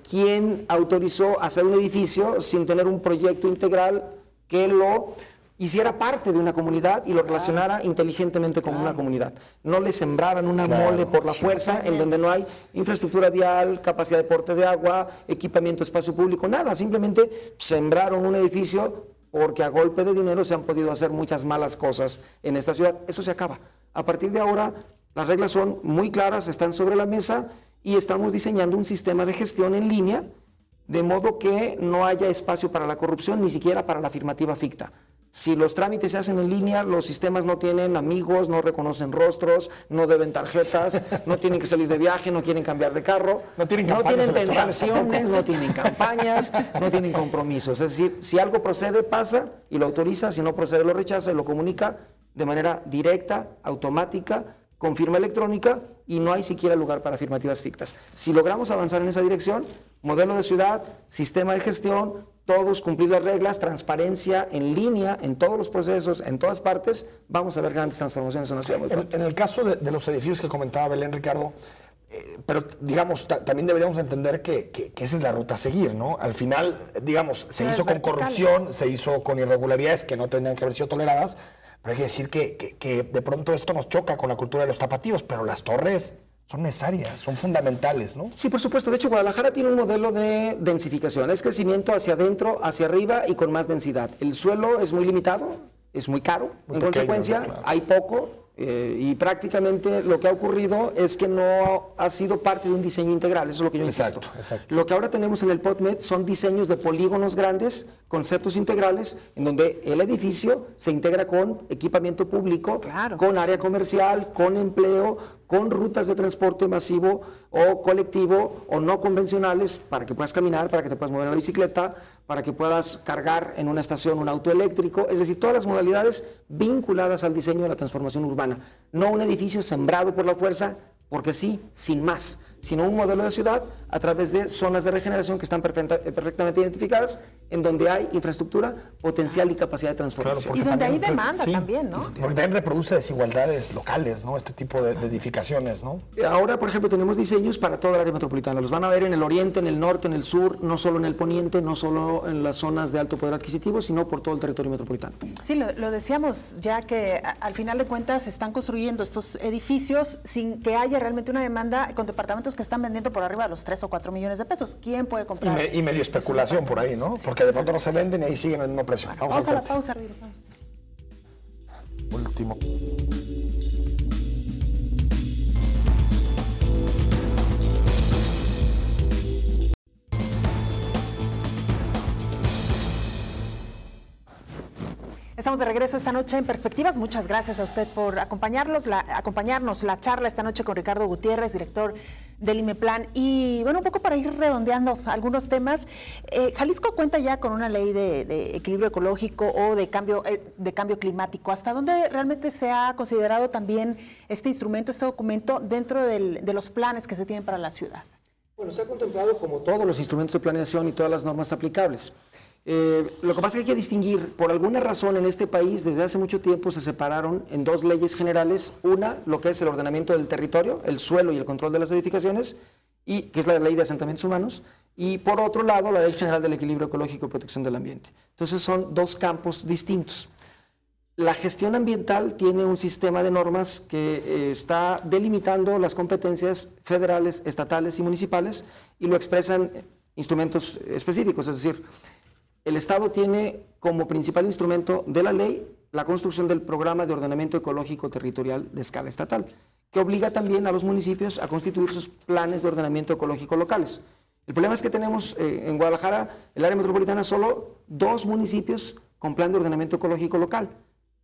¿Quién autorizó hacer un edificio sin tener un proyecto integral que lo hiciera parte de una comunidad y lo relacionara inteligentemente con una comunidad? No le sembraran una mole por la fuerza en donde no hay infraestructura vial, capacidad de porte de agua, equipamiento, espacio público, nada. Simplemente sembraron un edificio porque a golpe de dinero se han podido hacer muchas malas cosas en esta ciudad. Eso se acaba. A partir de ahora, las reglas son muy claras, están sobre la mesa y estamos diseñando un sistema de gestión en línea, de modo que no haya espacio para la corrupción, ni siquiera para la afirmativa ficta. Si los trámites se hacen en línea, los sistemas no tienen amigos, no reconocen rostros, no deben tarjetas, no tienen que salir de viaje, no quieren cambiar de carro, no tienen tentaciones, no tienen campañas, no tienen compromisos. Es decir, si algo procede, pasa y lo autoriza, si no procede, lo rechaza y lo comunica de manera directa, automática, con firma electrónica y no hay siquiera lugar para afirmativas fictas. Si logramos avanzar en esa dirección, modelo de ciudad, sistema de gestión, todos cumplir las reglas, transparencia en línea, en todos los procesos, en todas partes, vamos a ver grandes transformaciones en la ciudad muy pronto. En el caso de los edificios que comentaba Belén, Ricardo, pero digamos, también deberíamos entender que esa es la ruta a seguir, ¿no? Al final, digamos, se hizo con corrupción, se hizo con irregularidades que no tendrían que haber sido toleradas, pero hay que decir que de pronto esto nos choca con la cultura de los tapatíos, pero las torres son necesarias, son fundamentales, ¿no? Sí, por supuesto. De hecho, Guadalajara tiene un modelo de densificación. Es crecimiento hacia adentro, hacia arriba y con más densidad. El suelo es muy limitado, es muy caro. En consecuencia, claro, hay poco y prácticamente lo que ha ocurrido es que no ha sido parte de un diseño integral. Eso es lo que yo insisto. Exacto. Lo que ahora tenemos en el POTMED son diseños de polígonos grandes, conceptos integrales, en donde el edificio se integra con equipamiento público, claro, con área comercial, con empleo, con rutas de transporte masivo o colectivo o no convencionales para que puedas caminar, para que te puedas mover en la bicicleta, para que puedas cargar en una estación un auto eléctrico, es decir, todas las modalidades vinculadas al diseño de la transformación urbana. No un edificio sembrado por la fuerza, porque sí, sin más, sino un modelo de ciudad a través de zonas de regeneración que están perfectamente identificadas, en donde hay infraestructura, potencial y capacidad de transformación. Claro, y donde hay demanda también, ¿no? Porque también reproduce desigualdades locales, ¿no? Este tipo de edificaciones, ¿no? Ahora, por ejemplo, tenemos diseños para toda el área metropolitana. Los van a ver en el oriente, en el norte, en el sur, no solo en el poniente, no solo en las zonas de alto poder adquisitivo, sino por todo el territorio metropolitano. Sí, lo decíamos ya que al final de cuentas se están construyendo estos edificios sin que haya realmente una demanda, con departamentos que están vendiendo por arriba de los 3 o 4 millones de pesos. ¿Quién puede comprar? Y medio especulación por ahí, ¿no? Porque de pronto no se venden y ahí siguen el mismo precio. Vamos a la pausa, regresamos. Último. Estamos de regreso esta noche en Perspectivas. Muchas gracias a usted por acompañarnos. La charla esta noche con Ricardo Gutiérrez, director del IMEPLAN. Y bueno, un poco para ir redondeando algunos temas, Jalisco cuenta ya con una ley de equilibrio ecológico o de cambio climático. ¿Hasta dónde realmente se ha considerado también este instrumento, este documento, dentro de los planes que se tienen para la ciudad? Bueno, se ha contemplado como todos los instrumentos de planeación y todas las normas aplicables. Lo que pasa es que hay que distinguir, por alguna razón en este país desde hace mucho tiempo se separaron en dos leyes generales, una lo que es el ordenamiento del territorio, el suelo y el control de las edificaciones, y que es la ley de asentamientos humanos, y por otro lado la ley general del equilibrio ecológico y protección del ambiente. Entonces son dos campos distintos. La gestión ambiental tiene un sistema de normas que está delimitando las competencias federales, estatales y municipales y lo expresan instrumentos específicos, es decir, el Estado tiene como principal instrumento de la ley la construcción del programa de ordenamiento ecológico territorial de escala estatal, que obliga también a los municipios a constituir sus planes de ordenamiento ecológico locales. El problema es que tenemos en Guadalajara, el área metropolitana, solo 2 municipios con plan de ordenamiento ecológico local,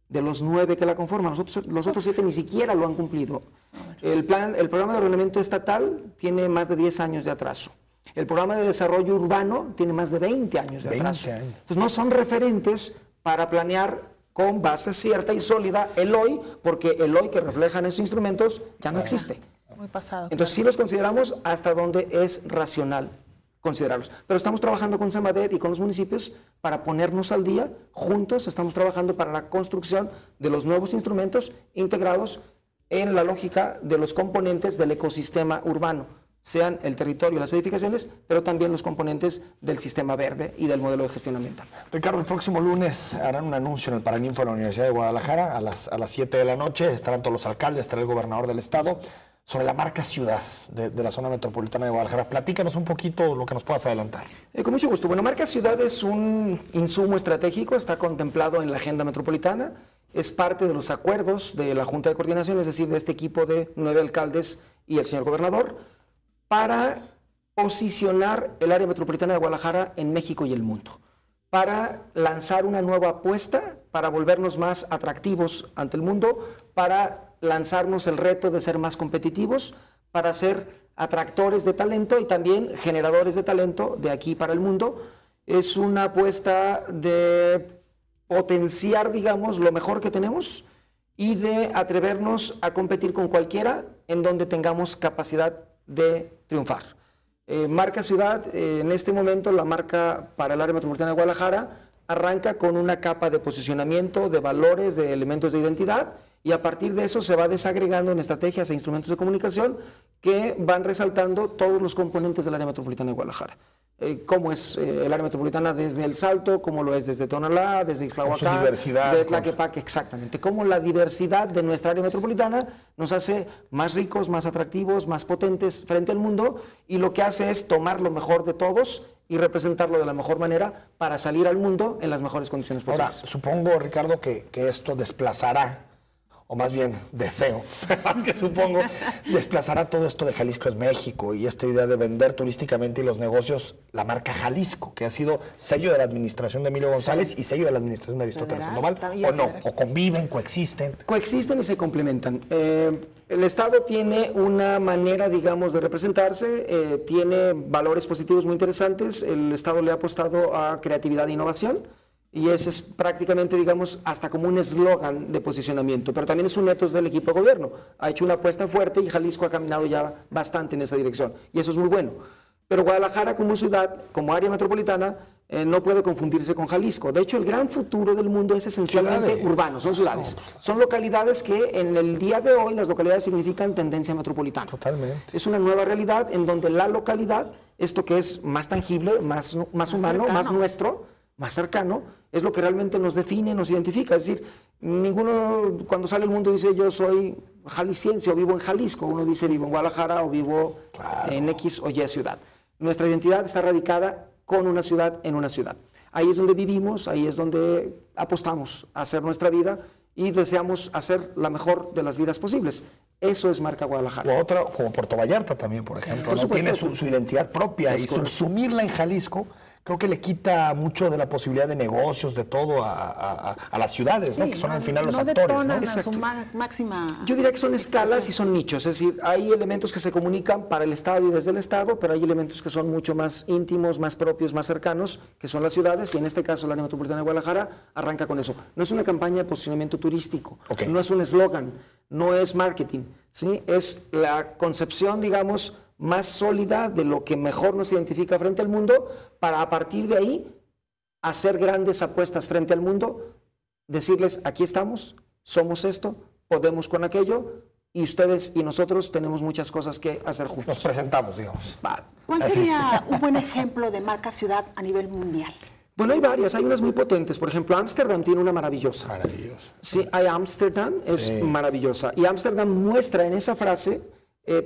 de los 9 que la conforman. Los otros 7 ni siquiera lo han cumplido. El programa de ordenamiento estatal tiene más de 10 años de atraso. El programa de desarrollo urbano tiene más de 20 años de atraso. Entonces no son referentes para planear con base cierta y sólida el hoy, porque el hoy que reflejan esos instrumentos ya no existe. Muy pasado. Entonces sí los consideramos hasta donde es racional considerarlos. Pero estamos trabajando con Semadet y con los municipios para ponernos al día. Juntos estamos trabajando para la construcción de los nuevos instrumentos integrados en la lógica de los componentes del ecosistema urbano, sean el territorio, las edificaciones, pero también los componentes del sistema verde y del modelo de gestión ambiental. Ricardo, el próximo lunes harán un anuncio en el Paraninfo de la Universidad de Guadalajara a las 7 de la noche. Estarán todos los alcaldes, estará el gobernador del estado, sobre la marca ciudad de la zona metropolitana de Guadalajara. Platícanos un poquito lo que nos puedas adelantar. Con mucho gusto. Bueno, marca ciudad es un insumo estratégico, está contemplado en la agenda metropolitana, es parte de los acuerdos de la Junta de Coordinación, es decir, de este equipo de 9 alcaldes y el señor gobernador, para posicionar el área metropolitana de Guadalajara en México y el mundo, para lanzar una nueva apuesta, para volvernos más atractivos ante el mundo, para lanzarnos el reto de ser más competitivos, para ser atractores de talento y también generadores de talento de aquí para el mundo. Es una apuesta de potenciar, digamos, lo mejor que tenemos y de atrevernos a competir con cualquiera en donde tengamos capacidad de triunfar. Marca ciudad, en este momento la marca para el área metropolitana de Guadalajara arranca con una capa de posicionamiento, de valores, de elementos de identidad, y a partir de eso se va desagregando en estrategias e instrumentos de comunicación que van resaltando todos los componentes del área metropolitana de Guadalajara. Cómo es el área metropolitana desde El Salto, cómo lo es desde Tonalá, desde Ixtlahuacán, de Tlaquepaque, exactamente. Cómo la diversidad de nuestra área metropolitana nos hace más ricos, más atractivos, más potentes frente al mundo, y lo que hace es tomar lo mejor de todos y representarlo de la mejor manera para salir al mundo en las mejores condiciones posibles. Ahora, supongo, Ricardo, que esto desplazará, o más bien deseo, más que supongo, desplazará todo esto de Jalisco es México y esta idea de vender turísticamente y los negocios la marca Jalisco, que ha sido sello de la administración de Emilio González y sello de la administración de Aristóteles Sandoval, ¿o no? ¿O conviven, coexisten? Coexisten y se complementan. El Estado tiene una manera, digamos, de representarse, tiene valores positivos muy interesantes. El Estado le ha apostado a creatividad e innovación, y ese es prácticamente, digamos, hasta como un eslogan de posicionamiento, pero también es un ethos del equipo de gobierno. Ha hecho una apuesta fuerte y Jalisco ha caminado ya bastante en esa dirección, y eso es muy bueno. Pero Guadalajara como ciudad, como área metropolitana, no puede confundirse con Jalisco. De hecho, el gran futuro del mundo es esencialmente urbano, son ciudades. Son localidades que en el día de hoy, las localidades significan tendencia metropolitana. Totalmente. Es una nueva realidad en donde la localidad, esto que es más tangible, más humano, cercano, más nuestro, más cercano, es lo que realmente nos define, nos identifica. Es decir, ninguno cuando sale al mundo dice yo soy jalisciense o vivo en Jalisco, uno dice vivo en Guadalajara o vivo en X o Y ciudad. Nuestra identidad está radicada con una ciudad en una ciudad. Ahí es donde vivimos, ahí es donde apostamos a hacer nuestra vida y deseamos hacer la mejor de las vidas posibles. Eso es marca Guadalajara. O otra, como Puerto Vallarta también, por ejemplo, ¿no? Tiene su identidad propia y subsumirla en Jalisco creo que le quita mucho de la posibilidad de negocios, de todo a las ciudades, sí, ¿no? Que son al final los actores, ¿no? A su máxima. Yo diría que son escalas y son nichos, es decir, hay elementos que se comunican para el Estado y desde el Estado, pero hay elementos que son mucho más íntimos, más propios, más cercanos, que son las ciudades, y en este caso el área metropolitana de Guadalajara arranca con eso. No es una campaña de posicionamiento turístico, no es un eslogan, no es marketing, ¿sí? Es la concepción, digamos, más sólida de lo que mejor nos identifica frente al mundo, para a partir de ahí hacer grandes apuestas frente al mundo, decirles, aquí estamos, somos esto, podemos con aquello, y ustedes y nosotros tenemos muchas cosas que hacer juntos. Nos presentamos, digamos. ¿Cuál sería un buen ejemplo de marca ciudad a nivel mundial? Bueno, hay varias, hay unas muy potentes. Por ejemplo, Ámsterdam tiene una maravillosa. Maravillosa. Sí, hay Ámsterdam, es maravillosa. Y Ámsterdam muestra en esa frase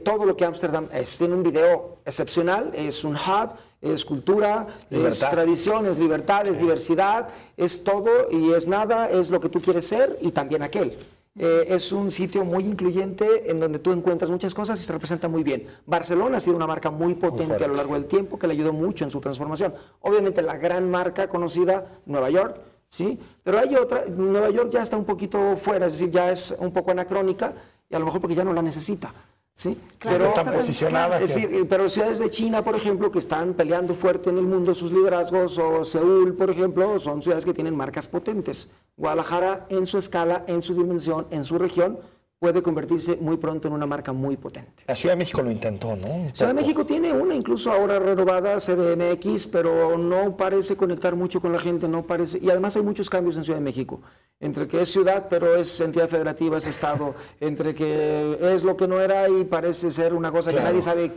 todo lo que Ámsterdam es. Tiene un video excepcional, es un hub, es cultura, libertad, es tradición, es libertad, es diversidad, es todo y es nada, es lo que tú quieres ser y también aquel. Es un sitio muy incluyente en donde tú encuentras muchas cosas y se representa muy bien. Barcelona ha sido una marca muy potente a lo largo del tiempo que le ayudó mucho en su transformación. Obviamente la gran marca conocida, Nueva York, ¿sí? Pero hay otra, Nueva York ya está un poquito fuera, es decir, ya es un poco anacrónica y a lo mejor porque ya no la necesita. ¿Sí? Claro, pero está posicionada. Es decir, pero ciudades de China, por ejemplo, que están peleando fuerte en el mundo sus liderazgos, o Seúl, por ejemplo, son ciudades que tienen marcas potentes. Guadalajara, en su escala, en su dimensión, en su región, puede convertirse muy pronto en una marca muy potente. La Ciudad de México lo intentó, ¿no? Ciudad de México tiene una, incluso ahora renovada, CDMX, pero no parece conectar mucho con la gente, no parece, y además hay muchos cambios en Ciudad de México, entre que es ciudad, pero es entidad federativa, es estado, entre que es lo que no era y parece ser una cosa que nadie sabe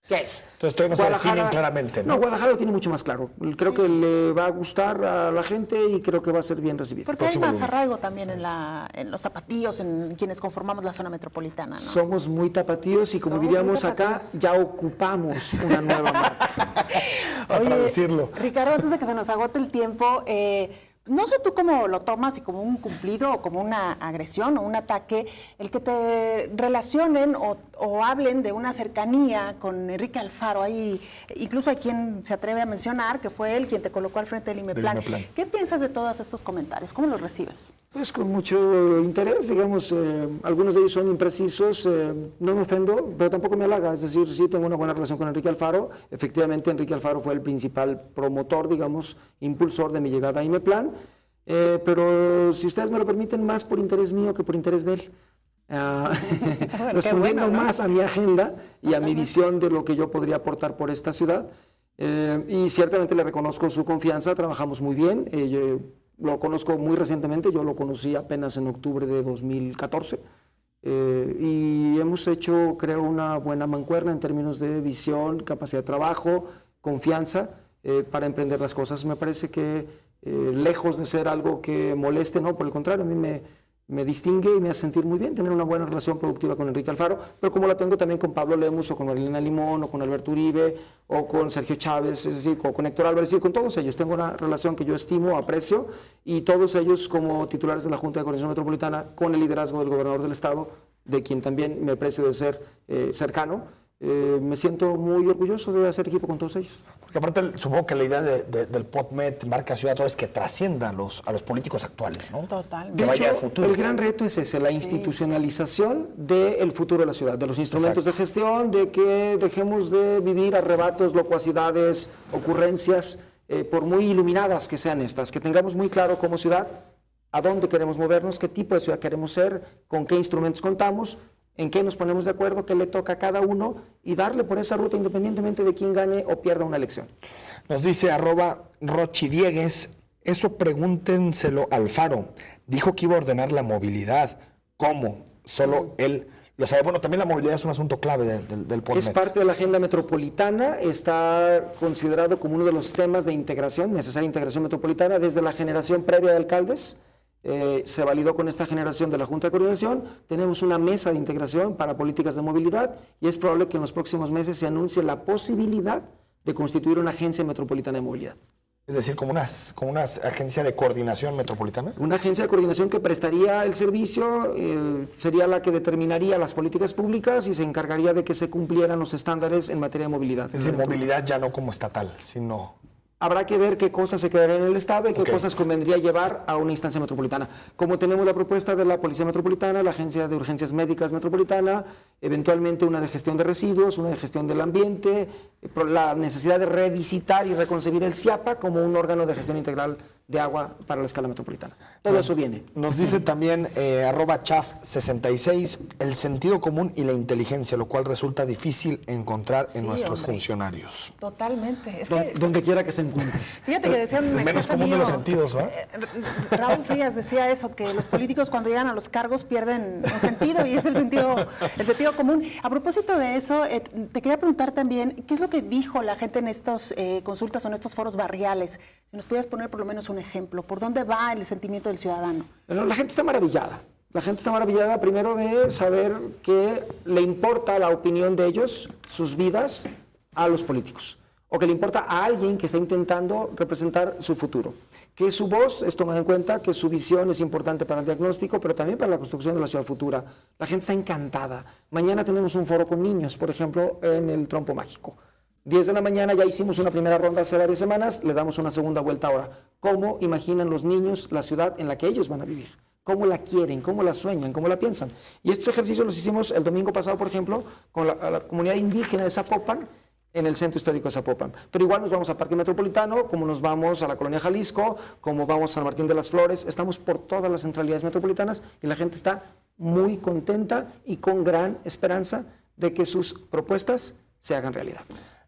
qué es. Entonces todavía no se definen claramente, ¿no? No, Guadalajara lo tiene mucho más claro. Creo que le va a gustar a la gente y creo que va a ser bien recibido. Porque hay más arraigo también en los tapatíos, en quienes conformamos la zona metropolitana, ¿no? Somos muy tapatíos y como diríamos acá, ya ocupamos una nueva marca. Para traducirlo. Ricardo, antes de que se nos agote el tiempo, no sé tú cómo lo tomas, si como un cumplido o como una agresión o un ataque, el que te relacionen o hablen de una cercanía con Enrique Alfaro. Hay, incluso hay quien se atreve a mencionar que fue él quien te colocó al frente del IMEPLAN. ¿Qué piensas de todos estos comentarios? ¿Cómo los recibes? Pues con mucho interés, digamos, algunos de ellos son imprecisos, no me ofendo, pero tampoco me halaga, es decir, sí tengo una buena relación con Enrique Alfaro. Efectivamente, Enrique Alfaro fue el principal promotor, digamos, impulsor de mi llegada a IMEPLAN. Pero si ustedes me lo permiten, más por interés mío que por interés de él. Bueno, respondiendo más a mi agenda y a mi visión de lo que yo podría aportar por esta ciudad. Y ciertamente le reconozco su confianza, trabajamos muy bien. Yo lo conozco muy recientemente, yo lo conocí apenas en octubre de 2014. Y hemos hecho, creo, una buena mancuerna en términos de visión, capacidad de trabajo, confianza para emprender las cosas. Me parece que lejos de ser algo que moleste, no, por el contrario, a mí me distingue y me hace sentir muy bien tener una buena relación productiva con Enrique Alfaro, pero como la tengo también con Pablo Lemus o con Marilena Limón o con Alberto Uribe o con Sergio Chávez, es decir, con Héctor Álvarez, es decir, con todos ellos tengo una relación que yo estimo, aprecio, y todos ellos como titulares de la Junta de Coordinación Metropolitana, con el liderazgo del gobernador del estado, de quien también me aprecio de ser cercano. Me siento muy orgulloso de hacer equipo con todos ellos. Porque aparte supongo que la idea del POTMET, marca ciudad, todo es que trascienda a los políticos actuales, ¿no? Totalmente. Que vaya al futuro. El gran reto es ese, la institucionalización del futuro de la ciudad, de los instrumentos de gestión, de que dejemos de vivir arrebatos, locuacidades, ocurrencias, por muy iluminadas que sean estas, que tengamos muy claro como ciudad a dónde queremos movernos, qué tipo de ciudad queremos ser, con qué instrumentos contamos, en qué nos ponemos de acuerdo, qué le toca a cada uno y darle por esa ruta independientemente de quién gane o pierda una elección. Nos dice @RochiDiegues, eso pregúntenselo a Alfaro. Dijo que iba a ordenar la movilidad. ¿Cómo? Solo él lo sabe. Bueno, también la movilidad es un asunto clave del POTMET. Es parte de la agenda metropolitana, está considerado como uno de los temas de integración, necesaria integración metropolitana, desde la generación previa de alcaldes. Se validó con esta generación de la Junta de Coordinación, tenemos una mesa de integración para políticas de movilidad y es probable que en los próximos meses se anuncie la posibilidad de constituir una agencia metropolitana de movilidad. Es decir, como una agencia de coordinación metropolitana. Una agencia de coordinación que prestaría el servicio, sería la que determinaría las políticas públicas y se encargaría de que se cumplieran los estándares en materia de movilidad. Es decir, movilidad ya no como estatal, sino Habrá que ver qué cosas se quedarían en el Estado y qué cosas convendría llevar a una instancia metropolitana. Como tenemos la propuesta de la Policía Metropolitana, la Agencia de Urgencias Médicas Metropolitana, eventualmente una de gestión de residuos, una de gestión del ambiente, la necesidad de revisitar y reconcebir el CIAPA como un órgano de gestión integral de agua para la escala metropolitana. Todo eso viene. Nos dice también @chaf66 el sentido común y la inteligencia, lo cual resulta difícil encontrar en nuestros funcionarios. Totalmente. Es que, donde quiera que se encuentre. Fíjate que decía un menos común de los sentidos, ¿no? Raúl Frías decía eso, que los políticos cuando llegan a los cargos pierden un sentido y es el sentido común. A propósito de eso, te quería preguntar también, ¿qué es lo que dijo la gente en estas consultas o en estos foros barriales? Si nos pudieras poner por lo menos un ejemplo, ¿por dónde va el sentimiento del ciudadano? Bueno, la gente está maravillada. La gente está maravillada primero de saber que le importa la opinión de ellos, sus vidas, a los políticos. O que le importa a alguien que está intentando representar su futuro. Que su voz es tomada en cuenta, que su visión es importante para el diagnóstico, pero también para la construcción de la ciudad futura. La gente está encantada. Mañana tenemos un foro con niños, por ejemplo, en el Trompo Mágico. 10 de la mañana, ya hicimos una primera ronda hace varias semanas, le damos una segunda vuelta ahora. ¿Cómo imaginan los niños la ciudad en la que ellos van a vivir? ¿Cómo la quieren? ¿Cómo la sueñan? ¿Cómo la piensan? Y estos ejercicios los hicimos el domingo pasado, por ejemplo, con la comunidad indígena de Zapopan, en el centro histórico de Zapopan. Pero igual nos vamos a Parque Metropolitano, como nos vamos a la Colonia Jalisco, como vamos a San Martín de las Flores, estamos por todas las centralidades metropolitanas y la gente está muy contenta y con gran esperanza de que sus propuestas se hagan realidad.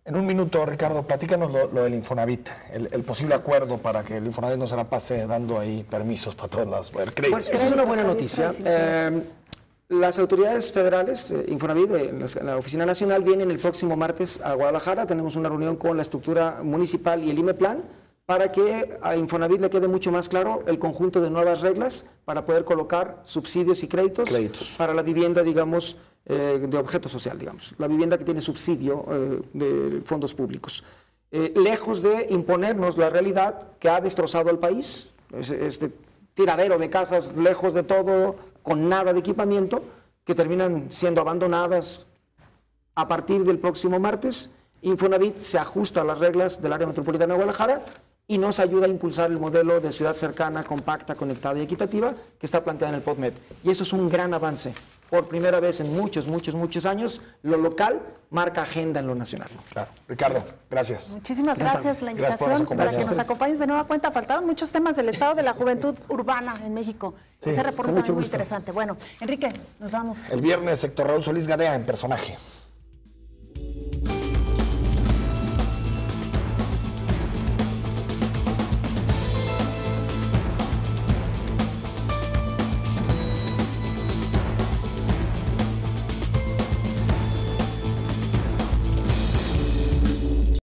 En un minuto, Ricardo, platícanos lo del Infonavit, el posible acuerdo para que el Infonavit no se la pase dando ahí permisos para todos los créditos. Bueno, esa es una buena noticia. Las autoridades federales, Infonavit, la Oficina Nacional, vienen el próximo martes a Guadalajara. Tenemos una reunión con la estructura municipal y el IMEPLAN para que a Infonavit le quede mucho más claro el conjunto de nuevas reglas para poder colocar subsidios y créditos. Para la vivienda, digamos, de objeto social, digamos, la vivienda que tiene subsidio de fondos públicos. Lejos de imponernos la realidad que ha destrozado al país, este tiradero de casas lejos de todo, con nada de equipamiento, que terminan siendo abandonadas. A partir del próximo martes, Infonavit se ajusta a las reglas del área metropolitana de Guadalajara y nos ayuda a impulsar el modelo de ciudad cercana, compacta, conectada y equitativa que está planteado en el POTMED. Y eso es un gran avance. Por primera vez en muchos años, lo local marca agenda en lo nacional. Claro. Ricardo, gracias. Muchísimas gracias la invitación para que nos acompañes de nueva cuenta. Faltaron muchos temas del estado de la juventud urbana en México. Sí, ese reporte también muy interesante. Bueno, Enrique, nos vamos. El viernes, Héctor Raúl Solís Gadea en Personaje.